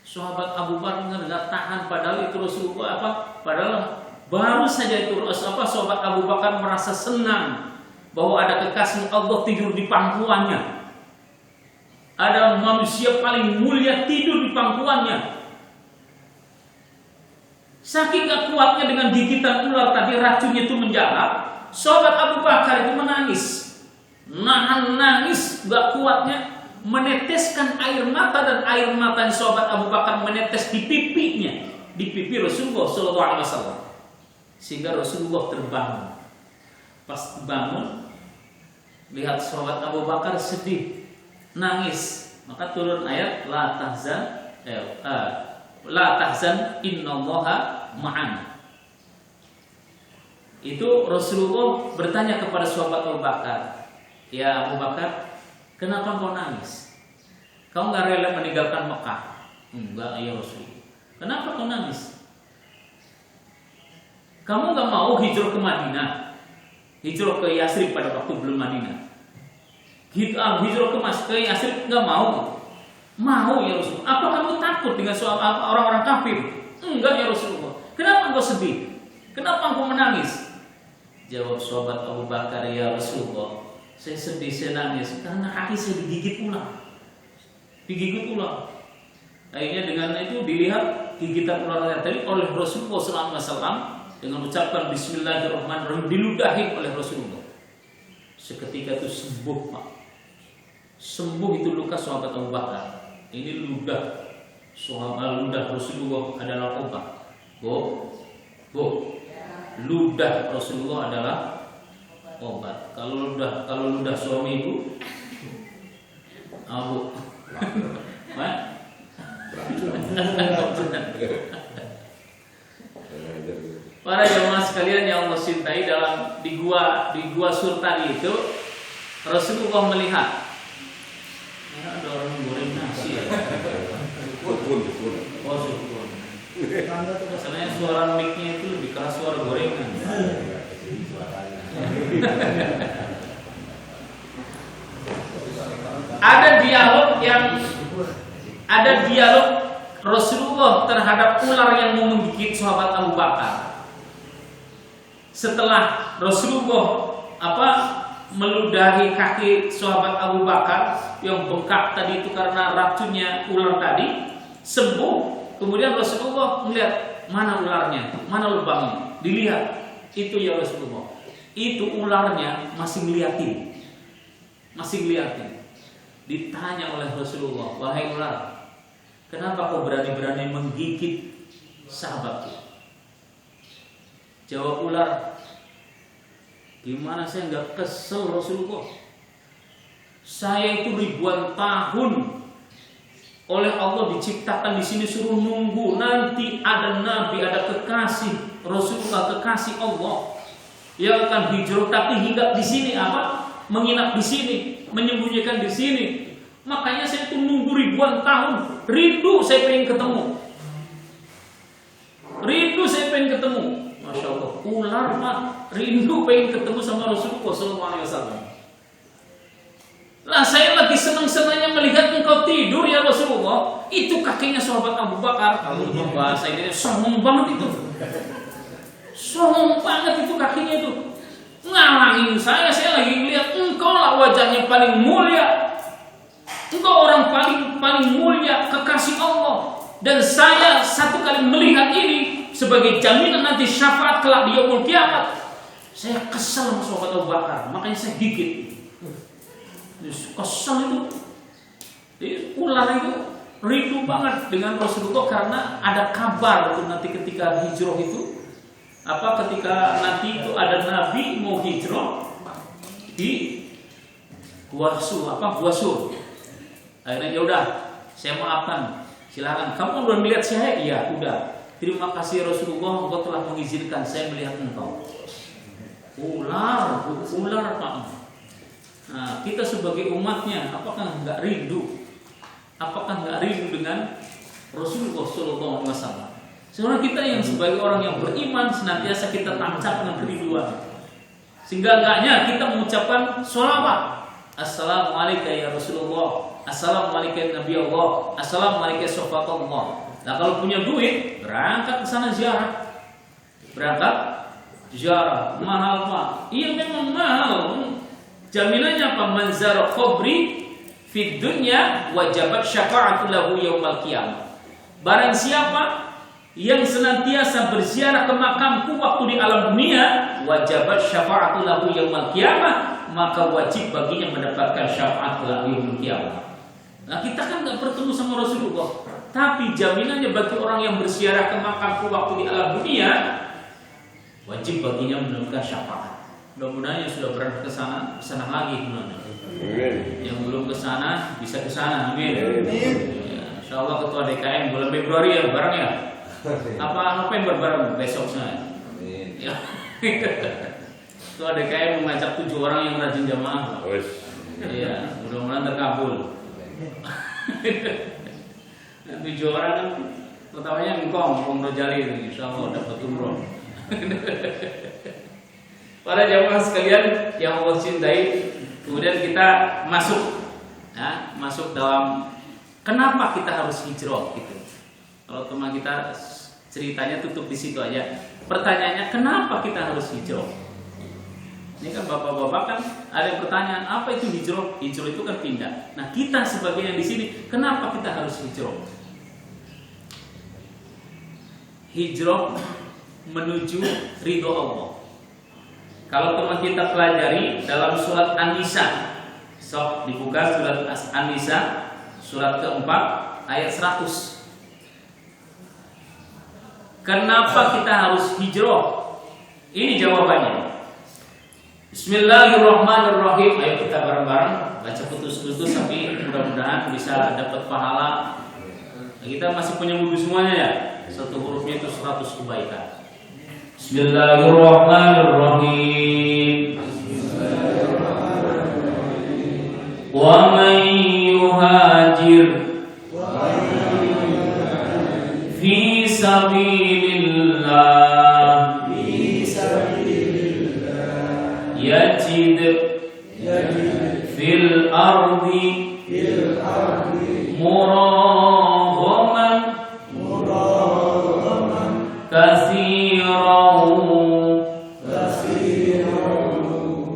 Sahabat Abu Bakar nggak tahan, padahal itu Rasulullah padahal baru saja itu sahabat Abu Bakar merasa senang bahwa ada kekasih Allah tidur di pangkuannya, ada manusia paling mulia tidur di pangkuannya. Saking gak kuatnya dengan gigitan ular tadi, racunnya itu menjalar. Sahabat Abu Bakar itu menangis, nahan nangis, gak kuatnya, meneteskan air mata, dan air mata sahabat Abu Bakar menetes di pipinya, di pipi Rasulullah SAW, sehingga Rasulullah terbangun. Pas bangun, lihat sahabat Abu Bakar sedih, nangis, maka turun ayat la tahzan innallaha ma'ana. Itu Rasulullah bertanya kepada sahabat Abu Bakar, ya Abu Bakar, kenapa kau nangis? Kau nggak rela meninggalkan Mekah? Enggak ya Rasulullah. Kenapa kau nangis? Kamu nggak mau hijrah ke Madinah, hijrah ke Yasrib pada waktu belum Madinah. Hijrah ke Yasrib nggak mau? Mau ya Rasulullah. Apa kamu takut dengan orang-orang kafir? Enggak ya Rasulullah. Kenapa engkau sedih? Kenapa engkau menangis? Jawab sahabat Abu Bakar, ya Rasulullah, saya sedih, saya nangis karena kaki saya digigit ular. Akhirnya dengan itu dilihat gigitan ular tadi oleh Rasulullah SAW, dengan ucapan Bismillahirrahmanirrahim diludahi oleh Rasulullah. Seketika itu sembuh, Pak. Sembuh itu luka sahabat Abu Bakar. Ini ludah Rasulullah adalah obat. Ludah Rasulullah adalah obat. Kalau ludah suami ibu, para jemaah sekalian yang Allah cintai, di gua Sur tadi itu Rasulullah melihat ada orang goreng nasi ya. Masalahnya suara mic-nya itu lebih keras suara gorengan. Ada dialog Rasulullah terhadap ular yang mau menggigit sahabat Abu Bakar. Setelah Rasulullah meludahi kaki sahabat Abu Bakar yang bengkak tadi itu karena racunnya ular tadi, sembuh. Kemudian Rasulullah melihat mana ularnya, mana lubangnya. Dilihat, itu ya Rasulullah. Itu ularnya masih ngeliatin. Ditanya oleh Rasulullah, wahai ular, kenapa kau berani-berani menggigit sahabatku? Jawab ular, gimana saya nggak kesel Rasulullah? Saya itu ribuan tahun oleh Allah diciptakan di sini, suruh nunggu nanti ada nabi, ada kekasih Rasulullah, kekasih Allah yang akan hijrah, tapi hingga di sini menginap di sini, menyembunyikan di sini. Makanya saya itu nunggu ribuan tahun, rindu saya pengen ketemu. Masya Allah, ular mah rindu pengen ketemu sama Rasulullah SAW. Lah saya lagi senang-senangnya melihat engkau tidur ya Rasulullah. Itu kakinya sahabat Abu Bakar. Kalau bahasa ini songong banget itu. Songong banget itu kakinya itu. Ngalangin saya lagi melihat engkau lah wajahnya paling mulia. Engkau orang paling mulia, kekasih Allah. Dan saya satu kali melihat ini sebagai jaminan nanti syafaat kelak di yaumul kiamat. Saya kesal sama sahabat Abu Bakar, makanya saya gigit. Kesel itu. Jadi ular itu rindu banget dengan Rasulullah karena ada kabar itu nanti ketika hijrah itu ketika nanti itu ada nabi mau hijrah di Gua Sur. Akhirnya ya udah, saya maafkan. Silakan. Kamu belum melihat saya? Iya, udah. Terima kasih Rasulullah, engkau telah mengizinkan saya melihat engkau. Ular Pak. Nah, kita sebagai umatnya, apakah nggak rindu? Apakah nggak rindu dengan Rasulullah SAW? Sebenarnya kita yang sebagai orang yang beriman senantiasa kita tancap dengan kerinduan. Sehingga enggaknya kita mengucapkan sholawat. Assalamualaikum ya Rasulullah. Assalamualaikum ya Nabi Allah. Assalamualaikum ya Sofatullah. Nah kalau punya duit, berangkat ke sana ziarah. Mahal Pak. Iya memang mahal. Jaminannya apa? Manzar qabri fid dunya wajabat syafa'atu lahu yaumal qiyamah. Barang siapa yang senantiasa berziarah ke makamku waktu di alam dunia, wajabat syafa'atu lahu yaumal qiyamah, maka wajib baginya mendapatkan syafaat lahu yaumul qiyamah. Nah kita kan nggak bertemu sama Rasulullah, tapi jaminannya bagi orang yang berziarah ke makamku waktu di alam dunia, wajib baginya mendapatkan syafaat. Mudah-mudahan yang sudah berangkat ke sana, kesana lagi mudah-mudahan. Yang belum ke sana bisa ke sana. Amin. Ya, insyaallah ketua DKM bulan Februari ya bareng ya. Apa November bareng besok saya. Amin. Ya. Ketua DKM mengajak 7 orang yang rajin jamaah. Iya, mudah-mudahan terkabul. 7 orang kan pertamanya Ngkong Rojali, insyaallah dapat umroh. Para jamaah sekalian yang Allah cintai, kemudian kita masuk dalam kenapa kita harus hijrah gitu. Kalau teman kita ceritanya tutup di situ aja. Pertanyaannya kenapa kita harus hijrah? Ini kan bapak-bapak kan ada yang pertanyaan apa itu hijrah? Hijrah itu kan pindah. Nah kita sebagai yang di sini kenapa kita harus hijrah? Hijrah menuju ridho Allah. Kalau teman kita pelajari dalam surat An-Nisa, sok dibuka surat An-Nisa surat keempat ayat 100. Kenapa kita harus hijrah? Ini jawabannya. Bismillahirrahmanirrahim. Ayo kita bareng-bareng baca putus-putus tapi mudah-mudahan bisa dapat pahala. Kita masih punya wudhu semuanya ya. Satu hurufnya itu 100 kebaikan. Bismillahirrahmanirrahim. Wa man yuhajir fi sabilillah yajid fil ardi muraghaman katsiran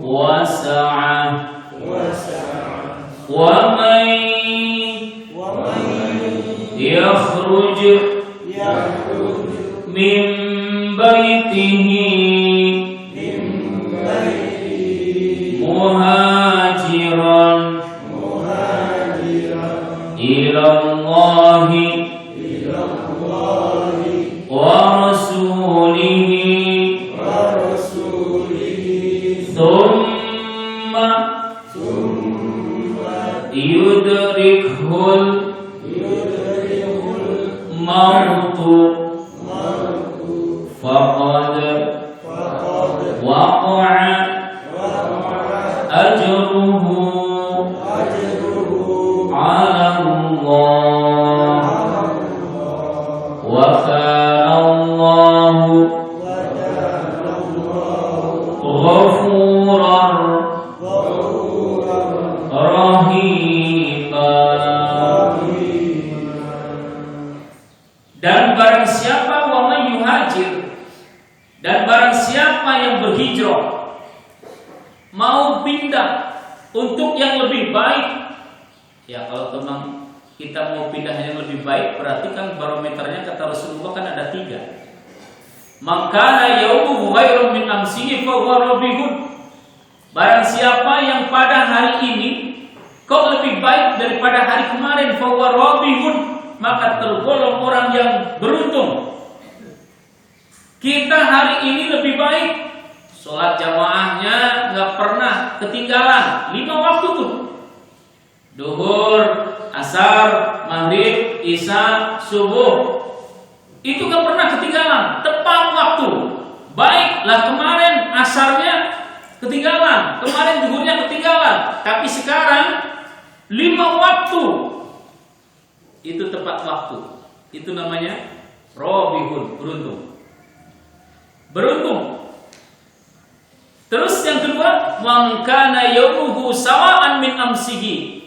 wasa'ah wa man yakhruj min baitihi muhajiran ila Allahi wa rasulihi thumma yudrikhul mautu faqad waqa'a ajruhu 'ala Allah wa kana Allahu ghafuran rahima. Dan barang siapa wa man yuhajir, dan barang siapa yang berhijrah mau pindah untuk yang lebih baik. Ya kalau teman kita mau pindah yang lebih baik, berarti kan barometernya kata Rasulullah kan ada 3. Maka yaumuhu khairum min amsihi fa huwa rabihun. Barang siapa yang pada hari ini kau lebih baik daripada hari kemarin, fahuwa robihun, maka tergolong orang yang beruntung. Kita hari ini lebih baik, sholat jamaahnya nggak pernah ketinggalan, 5 waktu tuh, duhur, asar, maghrib, isya, subuh, itu nggak pernah ketinggalan, tepat waktu. Baiklah kemarin asarnya ketinggalan, kemarin duhurnya ketinggalan, tapi sekarang 5 waktu itu tepat waktu. Itu namanya robihun, beruntung. Terus yang kedua, man kana yawmuhu sawa'an min amsihi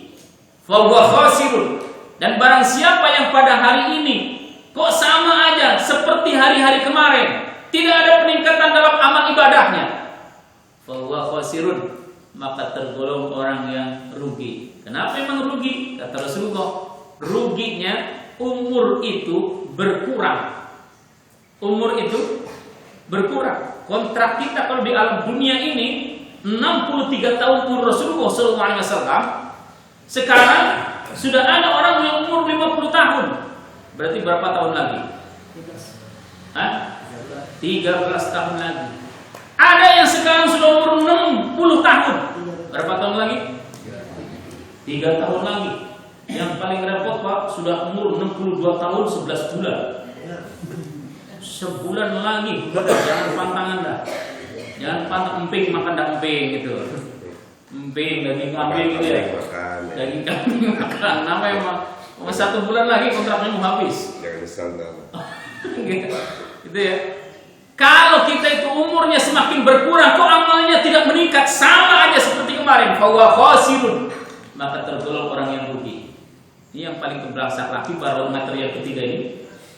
fa huwa khasirun. Dan barang siapa yang pada hari ini kok sama aja seperti hari-hari kemarin, tidak ada peningkatan dalam amal ibadahnya, fa huwa khasirun, maka tergolong orang yang rugi. Kenapa emang rugi? Kata Rasulullah, ruginya umur itu berkurang. Umur itu berkurang. Kontrak kita kalau di alam dunia ini 63 tahun umur Rasulullah SAW. Sekarang sudah ada orang yang umur 50 tahun. Berarti berapa tahun lagi? 13 tahun lagi. Ada yang sekarang sudah umur 60 tahun. Berapa tahun lagi? 3 tahun lagi. Yang paling repot Pak, sudah umur 62 tahun 11 bulan. Sebulan lagi, jangan pantangan dah. Jangan pantang emping makan dah emping gitu. Emping, daging kambing gitu ya. Daging kambing makan. Namanya emang 1 bulan lagi kontraknya mau habis. Jangan disandal. Gitu ya. Kalau kita itu umurnya semakin berkurang, kok amalnya tidak meningkat, sama aja seperti kemarin, fahuwa khasirun, maka tergolong orang yang rugi. Ini yang paling keberangsak lagi baru materi yang ketiga ini.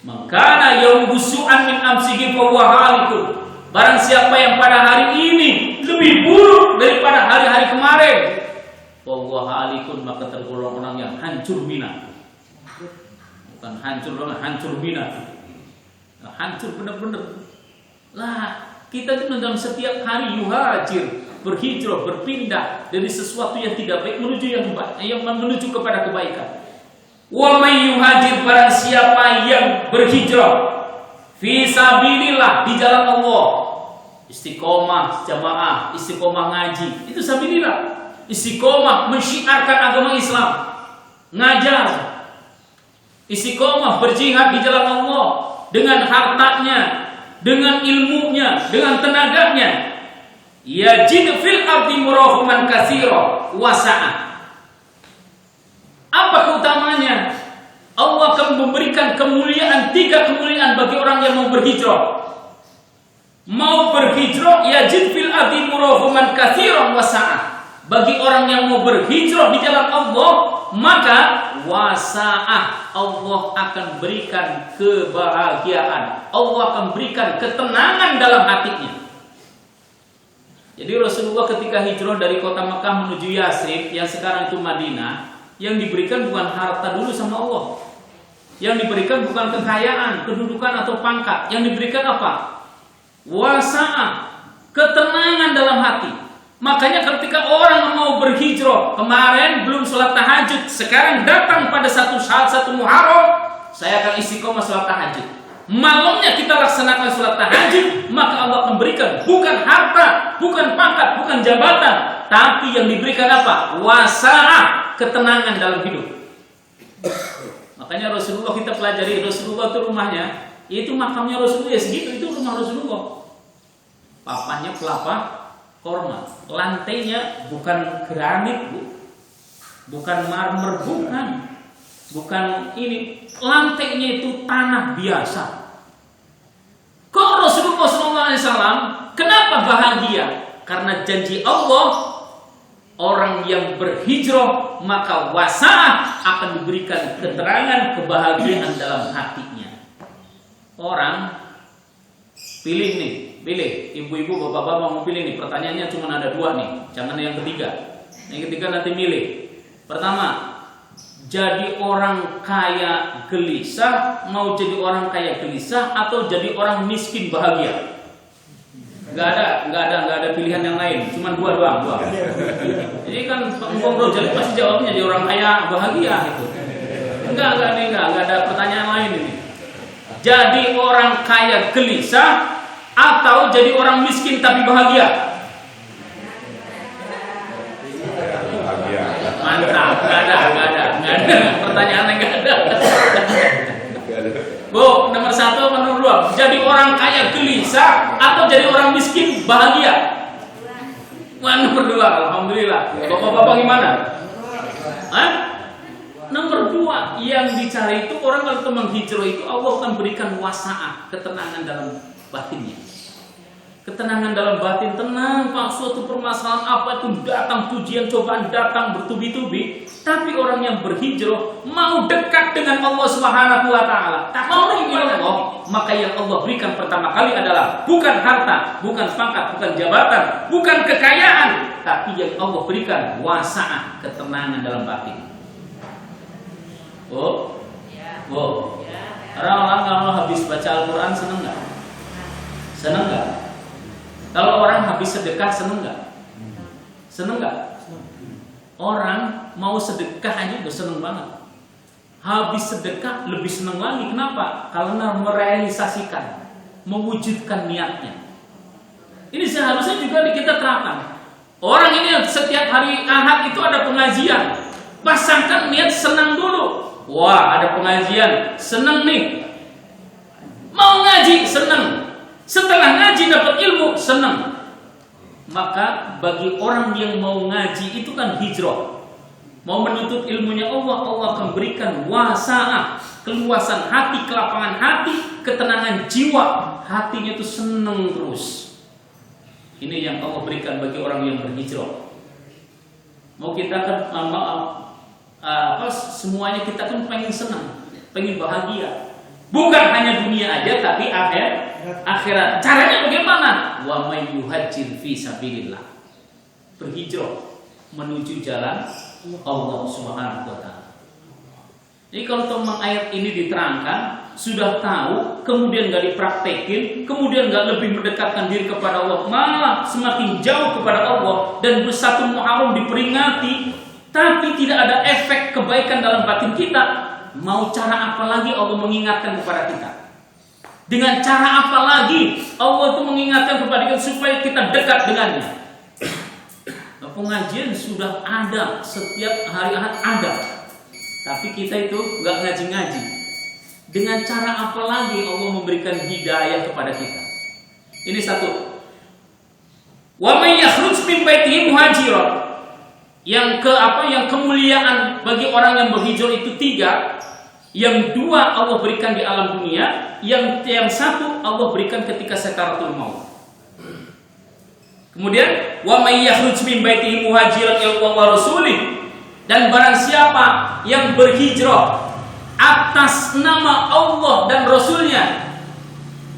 Makana yawmusu'an min amsihi fahuwa halikun. Barang siapa yang pada hari ini lebih buruk daripada hari-hari kemarin, fahuwa halikun, maka tergolong orang yang hancur bina. Bukan hancur banget, hancur bina. Hancur benar-benar. Lah, kita itu dalam setiap hari yuhajir, berhijrah, berpindah dari sesuatu yang tidak baik menuju yang baik, yang menuju kepada kebaikan. Wa may yuhajir, barang siapa yang berhijrah fi sabilillah, di jalan Allah, istiqomah jamaah, istiqomah ngaji, itu sabilillah. Istiqomah mensyiarkan agama Islam, ngajar, istiqomah berjihad di jalan Allah dengan hartanya, dengan ilmunya, dengan tenaganya. Yajid fil ardi murahuman katsira wasa'a. Apa keutamanya? Allah akan memberikan kemuliaan, 3 kemuliaan bagi orang yang mau berhijrah. Mau berhijrah, yajid fil ardi murahuman katsira wasa'a. Bagi orang yang mau berhijrah di jalan Allah, maka wasa'ah, Allah akan berikan kebahagiaan, Allah akan berikan ketenangan dalam hatinya. Jadi Rasulullah ketika hijrah dari kota Mekah menuju Yathrib, yang sekarang itu Madinah, yang diberikan bukan harta dulu sama Allah, yang diberikan bukan kekayaan, kedudukan atau pangkat. Yang diberikan apa? Wasa'ah, ketenangan dalam hati. Makanya ketika orang mau berhijrah, kemarin belum sholat tahajud, sekarang datang pada satu saat, satu Muharram, saya akan istiqomah sholat tahajud. Malamnya kita laksanakan sholat tahajud, maka Allah akan berikan bukan harta, bukan pangkat, bukan jabatan, tapi yang diberikan apa? Wasa'ah, ketenangan dalam hidup. Makanya Rasulullah, kita pelajari Rasulullah itu rumahnya, itu makamnya Rasulullah ya segitu, itu rumah Rasulullah. Papahnya pelapa korma, lantainya bukan granit, bukan marmer, bukan ini, lantainya itu tanah biasa. Kok Rasulullah SAW kenapa bahagia? Karena janji Allah, orang yang berhijrah maka wasa'ah akan diberikan keterangan, kebahagiaan dalam hatinya. Orang pilih, ibu-ibu, bapak-bapak mau pilih nih. Pertanyaannya cuma ada 2 nih, jangan yang ketiga. Yang ketiga nanti milih. Pertama, jadi orang kaya gelisah, mau jadi orang kaya gelisah atau jadi orang miskin bahagia? Nggak ada pilihan yang lain, cuma dua. Jadi kan Bro jadi pasti jawabnya jadi orang kaya bahagia itu. Enggak ada pertanyaan lain ini. Jadi orang kaya gelisah atau jadi orang miskin tapi bahagia? Mantap, nggak ada. Pertanyaannya nggak ada. Bu, nomor 1 apa nomor 2? Jadi orang kaya gelisah atau jadi orang miskin bahagia? Nomor 2, alhamdulillah. Bapak-bapak gimana? Nomor 2, yang dicari itu orang kalau menghijrah itu Allah akan berikan wasa'ah, ketenangan dalam batinnya. Ketenangan dalam batin, tenang Pak, suatu permasalahan apa itu datang, ujian cobaan datang bertubi-tubi, tapi orang yang berhijrah mau dekat dengan Allah Subhanahu wa taala, tak mau lagi Allah, maka yang Allah berikan pertama kali adalah bukan harta, bukan pangkat, bukan jabatan, bukan kekayaan, tapi yang Allah berikan wasa'ah, ketenangan dalam batin. Orang kalau habis baca Al-Quran seneng nggak? Seneng nggak? Kalau orang habis sedekah seneng nggak? Seneng nggak? Orang mau sedekah aja udah seneng banget. Habis sedekah lebih seneng lagi. Kenapa? Karena merealisasikan, mewujudkan niatnya. Ini seharusnya juga kita terapkan. Orang ini setiap hari Ahad itu ada pengajian. Pasangkan niat senang dulu. Wah, ada pengajian, seneng nih. Mau ngaji, seneng. Setelah ngaji dapat ilmu, senang. Maka bagi orang yang mau ngaji itu kan hijrah, mau menuntut ilmunya Allah akan berikan wasa'ah, keluasan hati, kelapangan hati, ketenangan jiwa, hatinya itu senang terus. Ini yang Allah berikan bagi orang yang berhijrah. Mau kita kan semuanya kita kan pengen senang, pengen bahagia. Bukan hanya dunia aja tapi akhirat. Caranya bagaimana? Wa may yuhajjir fi sabilillah. Berhijrah menuju jalan Allah Subhanahu wa taala. Jadi kalau teman ayat ini diterangkan, sudah tahu, kemudian enggak dipraktekin, kemudian enggak lebih mendekatkan diri kepada Allah, malah semakin jauh kepada Allah dan bersatu Muharram diperingati, tapi tidak ada efek kebaikan dalam batin kita. Mau cara apa lagi Allah mengingatkan kepada kita? Dengan cara apa lagi Allah itu mengingatkan kepada kita supaya kita dekat dengannya? Pengajian sudah ada, setiap hari Ahad ada, tapi kita itu nggak ngaji-ngaji. Dengan cara apa lagi Allah memberikan hidayah kepada kita? Ini satu. Wa may yakhruj min baitihi muhajiran. Yang kemuliaan bagi orang yang berhijrah itu 3. Yang 2 Allah berikan di alam dunia, yang 1 Allah berikan ketika sakaratul maut. Kemudian wa may yakhruj min baitihi muhajiran ila Allah wa rasulih, dan barang siapa yang berhijrah atas nama Allah dan Rasulnya,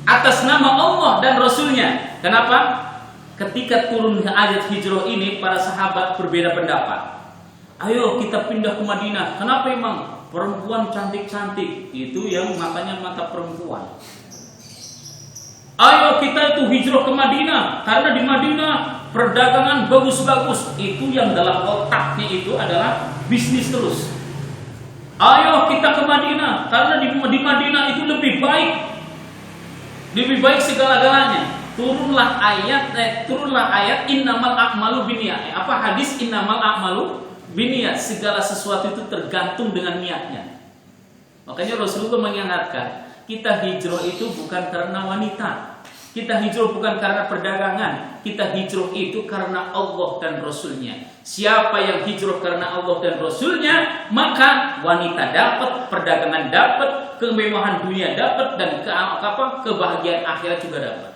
atas nama Allah dan Rasulnya. Kenapa? Ketika turun ayat hijrah ini, para sahabat berbeda pendapat. Ayo kita pindah ke Madinah. Kenapa emang? Perempuan cantik-cantik itu yang matanya mata perempuan. Ayo kita itu hijrah ke Madinah, karena di Madinah perdagangan bagus-bagus. Itu yang dalam otaknya itu adalah bisnis terus. Ayo kita ke Madinah, karena di Madinah itu lebih baik segala-galanya. Turunlah ayat innamal a'malu binniyat. Hadis innamal a'malu binniyat, segala sesuatu itu tergantung dengan niatnya. Makanya Rasulullah mengingatkan, kita hijrah itu bukan karena wanita, kita hijrah bukan karena perdagangan, kita hijrah itu karena Allah dan Rasulnya. Siapa yang hijrah karena Allah dan Rasulnya, maka wanita dapat, perdagangan dapat, kemewahan dunia dapat, dan kebahagiaan akhirat juga dapat.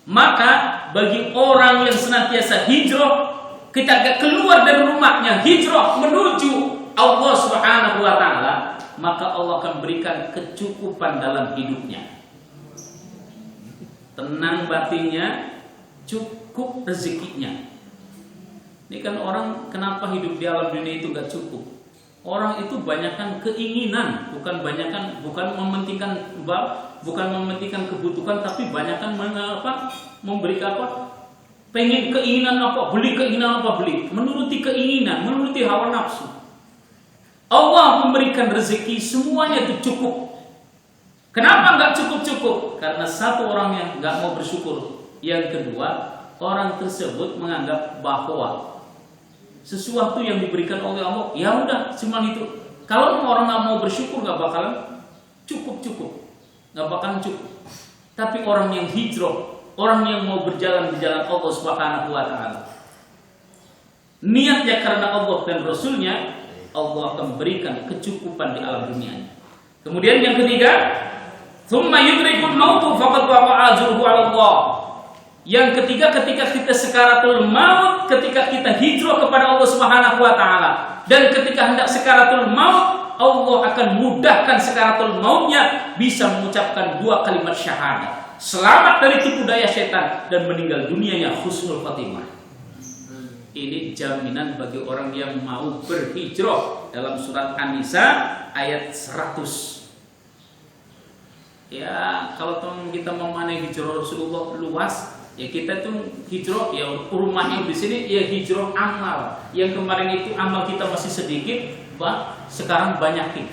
Maka bagi orang yang senantiasa hijrah, kita keluar dari rumahnya, hijrah menuju Allah Subhanahu wa taala, maka Allah akan berikan kecukupan dalam hidupnya. Tenang batinnya, cukup rezekinya. Ini kan orang kenapa hidup di alam dunia itu gak cukup? Orang itu banyakkan keinginan, bukan mementingkan kebutuhan, tapi banyakkan memberi apa? Pengen keinginan apa, beli keinginan apa beli, menuruti keinginan, menuruti hawa nafsu. Allah memberikan rezeki semuanya itu cukup. Kenapa nggak cukup? Karena satu orang yang nggak mau bersyukur, yang kedua orang tersebut menganggap bahwa sesuatu yang diberikan oleh Allah, ya udah, cuma itu. Kalau orang nggak mau bersyukur, nggak bakalan cukup, nggak bakalan cukup. Tapi orang yang hijrah, orang yang mau berjalan di jalan Allah Subhanahu Wa Taala, niatnya karena Allah dan Rasulnya, Allah akan berikan kecukupan di alam dunia. Kemudian yang ketiga, tsumma yudrikul mautu faqad waqa'a ajruhu 'ala Allah. Yang ketiga, ketika kita sekaratul maut, ketika kita hijrah kepada Allah Subhanahu Wa Taala, dan ketika hendak sekaratul maut, Allah akan mudahkan sekaratul mautnya bisa mengucapkan 2 kalimat syahadat, selamat dari tipu daya setan dan meninggal dunianya husnul khatimah. Ini jaminan bagi orang yang mau berhijrah dalam surat An-Nisa ayat 100. Ya, kalau kita memahami hijrah Rasulullah luas, ya kita tuh hijrah, ya rumahnya di sini ya hijrah amal. Yang kemarin itu amal kita masih sedikit, sekarang banyakin.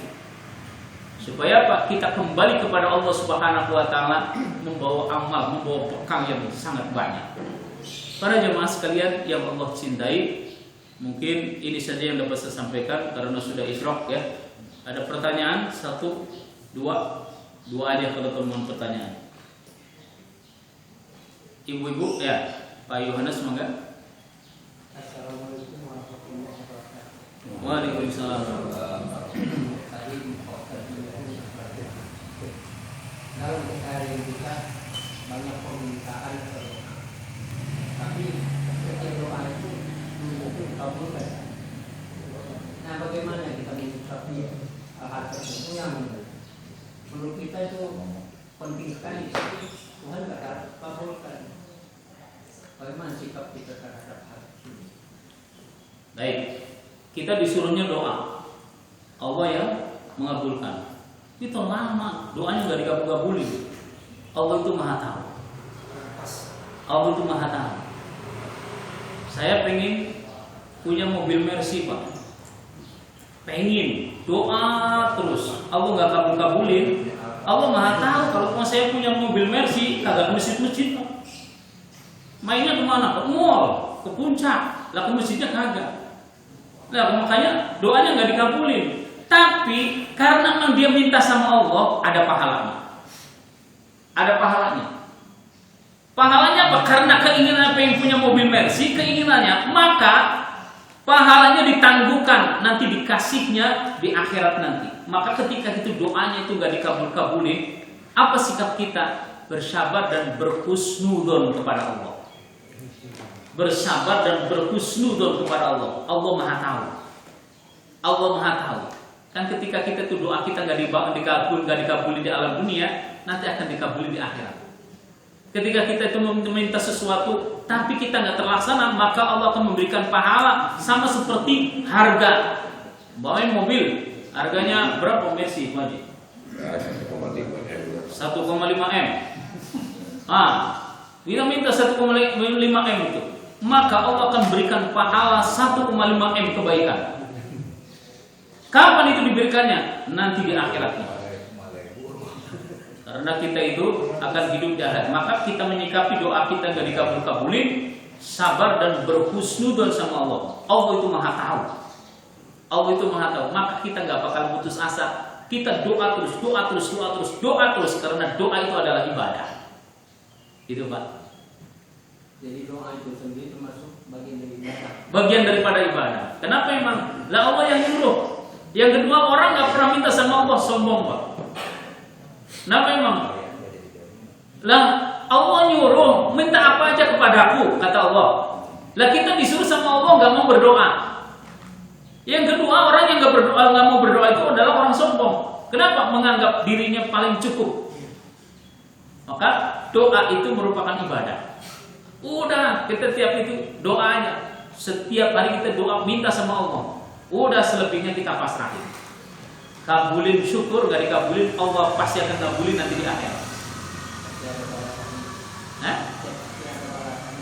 Supaya apa? Kita kembali kepada Allah Subhanahu Wa Taala membawa amal, membawa bekal yang sangat banyak. Para jemaah sekalian yang Allah cintai, mungkin ini saja yang dapat saya sampaikan karena sudah isyraq ya. Ada pertanyaan? 1, 2 aja kalau teman pertanyaan. Ibu-ibu ya, Pak Yohanes mangga. Assalamualaikum warahmatullahi wabarakatuh. Waalaikumsalam. Dalam hari kita banyak permintaan, tapi setiap doa itu dikabulkan. Nah, bagaimana kita menyikapi hal tertentu yang menurut kita itu penting sekali, Tuhan kata kabulkan. Bagaimana sikap kita terhadap hal ini? Baik, kita disuruhnya doa, Allah yang mengabulkan. Itu lama, doanya nggak dikabul-kabulin. Allah itu maha tahu. Allah itu maha tahu. Saya pengen punya mobil Mercy, Pak. Pengen, doa terus, Allah nggak kabul-kabulin. Allah maha tahu. Kalau saya punya mobil Mercy, kagak masjid-masjid, Pak. Mainnya kemana? Ke mall, ke puncak, lah ke masjidnya kagak. Nah, makanya doanya nggak dikabulin. Tapi karena memang dia minta sama Allah, ada pahalanya. Ada pahalanya. Pahalanya apa? Karena keinginan pengen punya mobil Mercy, keinginannya, maka pahalanya ditangguhkan, nanti dikasihnya di akhirat nanti. Maka ketika itu doanya itu nggak dikabul-kabulin, apa sikap kita? Bersabar dan berhusnudon kepada Allah. Bersabar dan berhusnudon kepada Allah. Allah maha tahu. Allah maha tahu. Kan ketika kita tuh doa kita nggak dikabulin di alam dunia, nanti akan dikabulin di akhirat. Ketika kita itu meminta sesuatu, tapi kita nggak terlaksana, maka Allah akan memberikan pahala sama seperti harga. Bawain mobil, harganya berapa Mercy, Pak Haji? 1,5 M. Kita minta 1,5 M itu, maka Allah akan berikan pahala 1,5 M kebaikan. Kapan itu diberikannya? Nanti di akhiratnya. Karena kita itu akan hidup di akhirat, maka kita menyikapi doa kita gak dikabul-kabulin, sabar dan berhusnudon sama Allah. Allah itu maha tahu. Allah itu maha tahu. Maka kita gak bakal putus asa. Kita doa terus, karena doa itu adalah ibadah. Itu Pak. Jadi doa itu sendiri termasuk bagian dari ibadah. Bagian daripada ibadah. Kenapa emang? Lah Allah yang nyuruh. Yang kedua, orang nggak pernah minta sama Allah, sombong Pak. Kenapa emang? Lah Allah nyuruh minta apa aja kepadaku, kata Allah. Lah kita disuruh sama Allah nggak mau berdoa. Yang kedua, orang yang nggak mau berdoa itu adalah orang sombong. Kenapa? Menganggap dirinya paling cukup. Maka doa itu merupakan ibadah. Udah, kita tiap itu doanya. Setiap hari kita doa minta sama Allah. Udah selebihnya kita pasrahin. Kabulin syukur, gak dikabulin, Allah pasti akan kabulin nanti di akhir.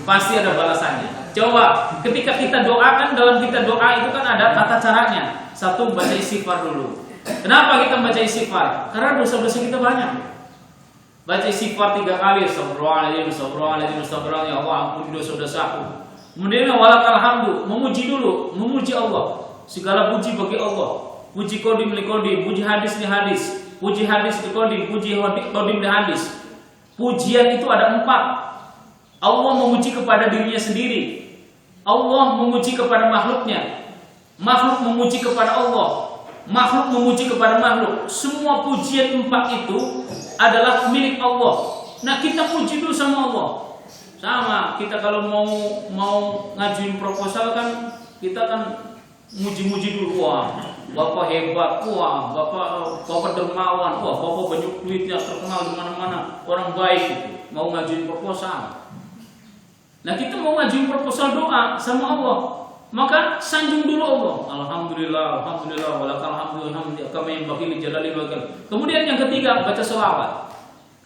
Pasti ada balasannya. Coba ketika kita doakan, dalam kita doa itu kan ada tata caranya. Satu, baca istighfar dulu. Kenapa kita baca istighfar? Karena dosa-dosa kita banyak. Baca istighfar 3 kali, astagfirullahaladzim, astagfirullahaladzim, astagfirullahaladzim, ya Allah ampuni dosa-dosaku. Kemudian walakal hamdu, memuji dulu, memuji Allah. Segala puji bagi Allah. Puji kodim li kodim, puji hadis li hadis, puji hadis li kodim, puji kodim li hadis. Pujian itu ada 4. Allah memuji kepada dirinya sendiri. Allah memuji kepada makhluknya. Makhluk memuji kepada Allah. Makhluk memuji kepada makhluk. Semua pujian 4 itu adalah milik Allah. Nah, kita puji dulu sama Allah. Sama, kita kalau mau ngajuin proposal kan kita kan muji-muji dulu. Wah, Bapak hebat. Wah, Bapak dermawan. Wah, Bapak banyak duitnya, terkenal di mana-mana. Orang baik itu. Mau ngajuin proposal. Nah, kita mau ngajuin proposal doa sama Allah, maka sanjung dulu Allah. Alhamdulillah, alhamdulillah, walakal hamdu, alhamdulillah, kama yanbaghi li jalali wajhik. Kemudian yang ketiga, baca selawat.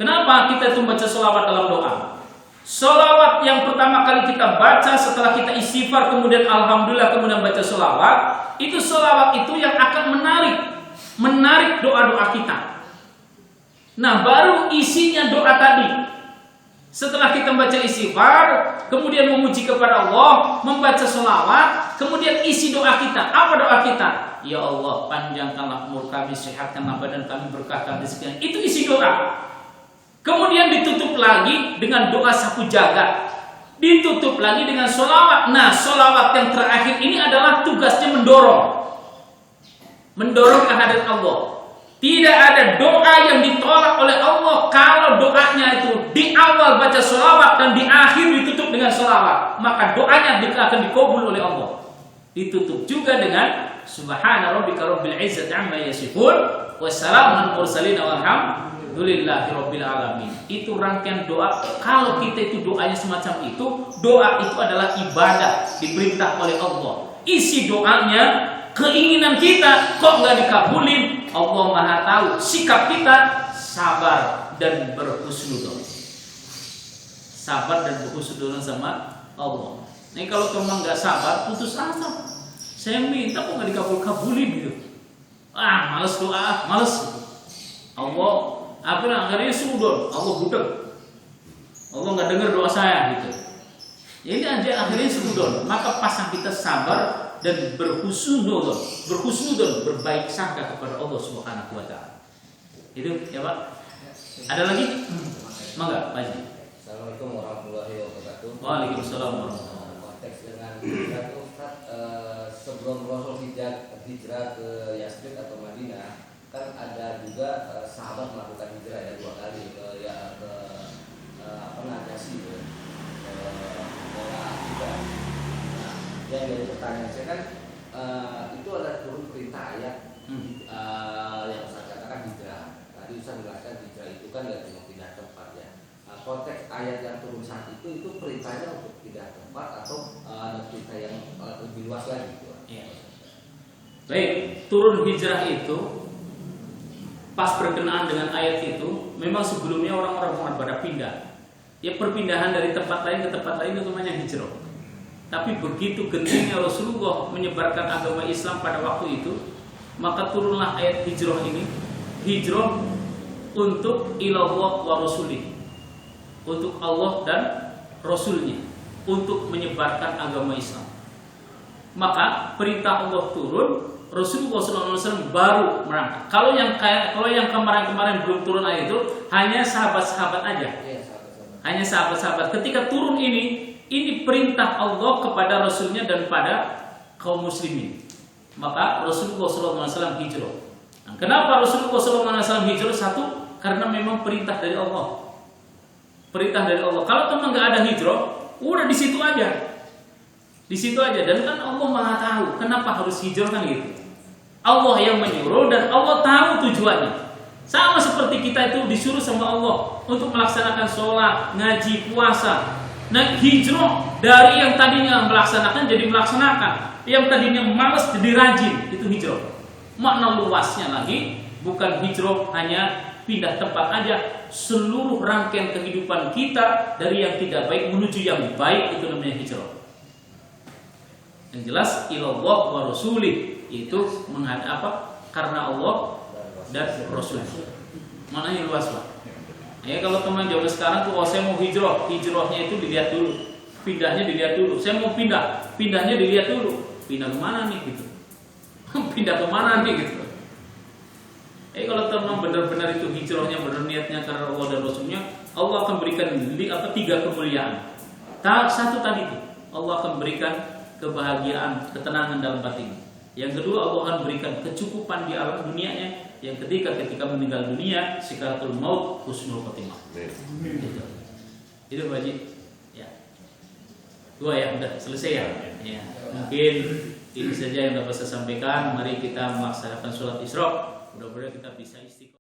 Kenapa kita itu baca selawat dalam doa? Selawat yang pertama kali kita baca setelah kita istighfar, kemudian alhamdulillah, kemudian baca selawat, itu selawat itu yang akan menarik doa-doa kita. Nah, baru isinya doa tadi. Setelah kita baca istighfar, kemudian memuji kepada Allah, membaca sholawat, kemudian isi doa kita. Apa doa kita? Ya Allah, panjangkanlah umur kami, sehatkanlah badan kami, berkahkan rezeki. Itu isi doa. Kemudian ditutup lagi dengan doa sapu jagat. Ditutup lagi dengan sholawat. Nah, sholawat yang terakhir ini adalah tugasnya mendorong kehadirat Allah. Tidak ada doa yang ditolak oleh Allah kalau doanya itu di awal baca sholawat dan di akhir ditutup dengan sholawat, maka doanya akan dikabul oleh Allah. Ditutup juga dengan Subhana rabbika rabbil izzati amma yasifun wa salamun mursalin walhamdulillahi rabbil alamin. Itu rangkaian doa. Kalau kita itu doanya semacam itu, doa itu adalah ibadah diperintah oleh Allah. Isi doanya, keinginan kita kok nggak dikabulin, Allah Maha tahu. Sikap kita sabar dan berhusnudzon. Sabar dan berhusnudzon sama Allah. Nih kalau kamu nggak sabar, putus asa. Saya minta kok nggak dikabulin gitu. Males doa, males. Allah akhirnya sudon, Allah budek. Allah nggak dengar doa saya gitu. Ini aja akhirnya sudon. Maka pasang kita sabar dan berhusnudzon, berbaik sangka kepada Allah Subhanahu wa taala. Itu ya, Pak. Ada lagi? Mangga, Pak Haji. Assalamualaikum warahmatullahi wabarakatuh. Waalaikumsalam warahmatullahi wabarakatuh. Konteks dengan hijrah itu, Ustaz, sebelum Rasul hijrah ke Yasrib atau Madinah, kan ada juga sahabat melakukan hijrah ya 2 kali ke Najasyi ke daerah hijrah. Yang dari pertanyaan saya kan itu ada turun perintah ayat yang Ustaz katakan hijrah. Tadi Ustaz menjelaskan hijrah itu kan nggak cuma pindah tempat ya. Konteks ayat yang turun saat itu perintahnya untuk pindah tempat atau ada perintah yang lebih luas lagi gitu. Ya. Baik, turun hijrah itu pas berkenaan dengan ayat itu, memang sebelumnya orang-orang pada pindah. Ya, perpindahan dari tempat lain ke tempat lain itu namanya hijrah. Tapi begitu gentingnya Rasulullah menyebarkan agama Islam pada waktu itu, maka turunlah ayat hijrah ini. Hijrah untuk ilallah wa rasulih, untuk Allah dan Rasulnya, untuk menyebarkan agama Islam. Maka perintah Allah turun, Rasulullah SAW baru merangkak. Kalau yang kemarin-kemarin belum turun ayat itu hanya sahabat-sahabat aja. Hanya sahabat-sahabat. Ketika turun ini perintah Allah kepada Rasulnya dan pada kaum muslimin. Maka Rasulullah SAW hijrah. Nah, kenapa Rasulullah SAW hijrah? Satu, karena memang perintah dari Allah. Perintah dari Allah. Kalau memang nggak ada hijrah, udah di situ aja. Di situ aja. Dan kan Allah Maha tahu kenapa harus hijrah kan gitu. Allah yang menyuruh dan Allah tahu tujuannya. Sama seperti kita itu disuruh sama Allah untuk melaksanakan sholat, ngaji, puasa. Nah, hijrah dari yang tadinya melaksanakan jadi melaksanakan. Yang tadinya malas jadi rajin, itu hijrah. Makna luasnya lagi, bukan hijrah hanya pindah tempat aja, seluruh rangkaian kehidupan kita dari yang tidak baik menuju yang baik, itu namanya hijrah. Yang jelas ilallah wa rasulih, itu menghadap apa? Karena Allah dan Rasul. Maknanya luas Pak. Ya kalau teman zaman sekarang tuh, oh saya mau hijrah, hijrahnya itu dilihat dulu, pindahnya dilihat dulu. Saya mau pindah, pindahnya dilihat dulu. Pindah kemana nih gitu? Pindah kemana nih gitu? Kalau teman benar-benar itu hijrahnya, benar niatnya karena Allah dan Rasulnya, Allah akan berikan 3 kemuliaan. Satu tadi itu, Allah akan berikan kebahagiaan, ketenangan dalam batin. Yang kedua, Allah akan berikan kecukupan di alam dunianya. Yang ketiga, ketika meninggal dunia, sikaratul maut, husnul khotimah. Itu Pak Haji. Ya. 2 ya, udah selesai ya. Ya. Mungkin ini saja yang dapat saya sampaikan. Mari kita melaksanakan sholat Isra. Mudah-mudahan kita bisa istiqomah.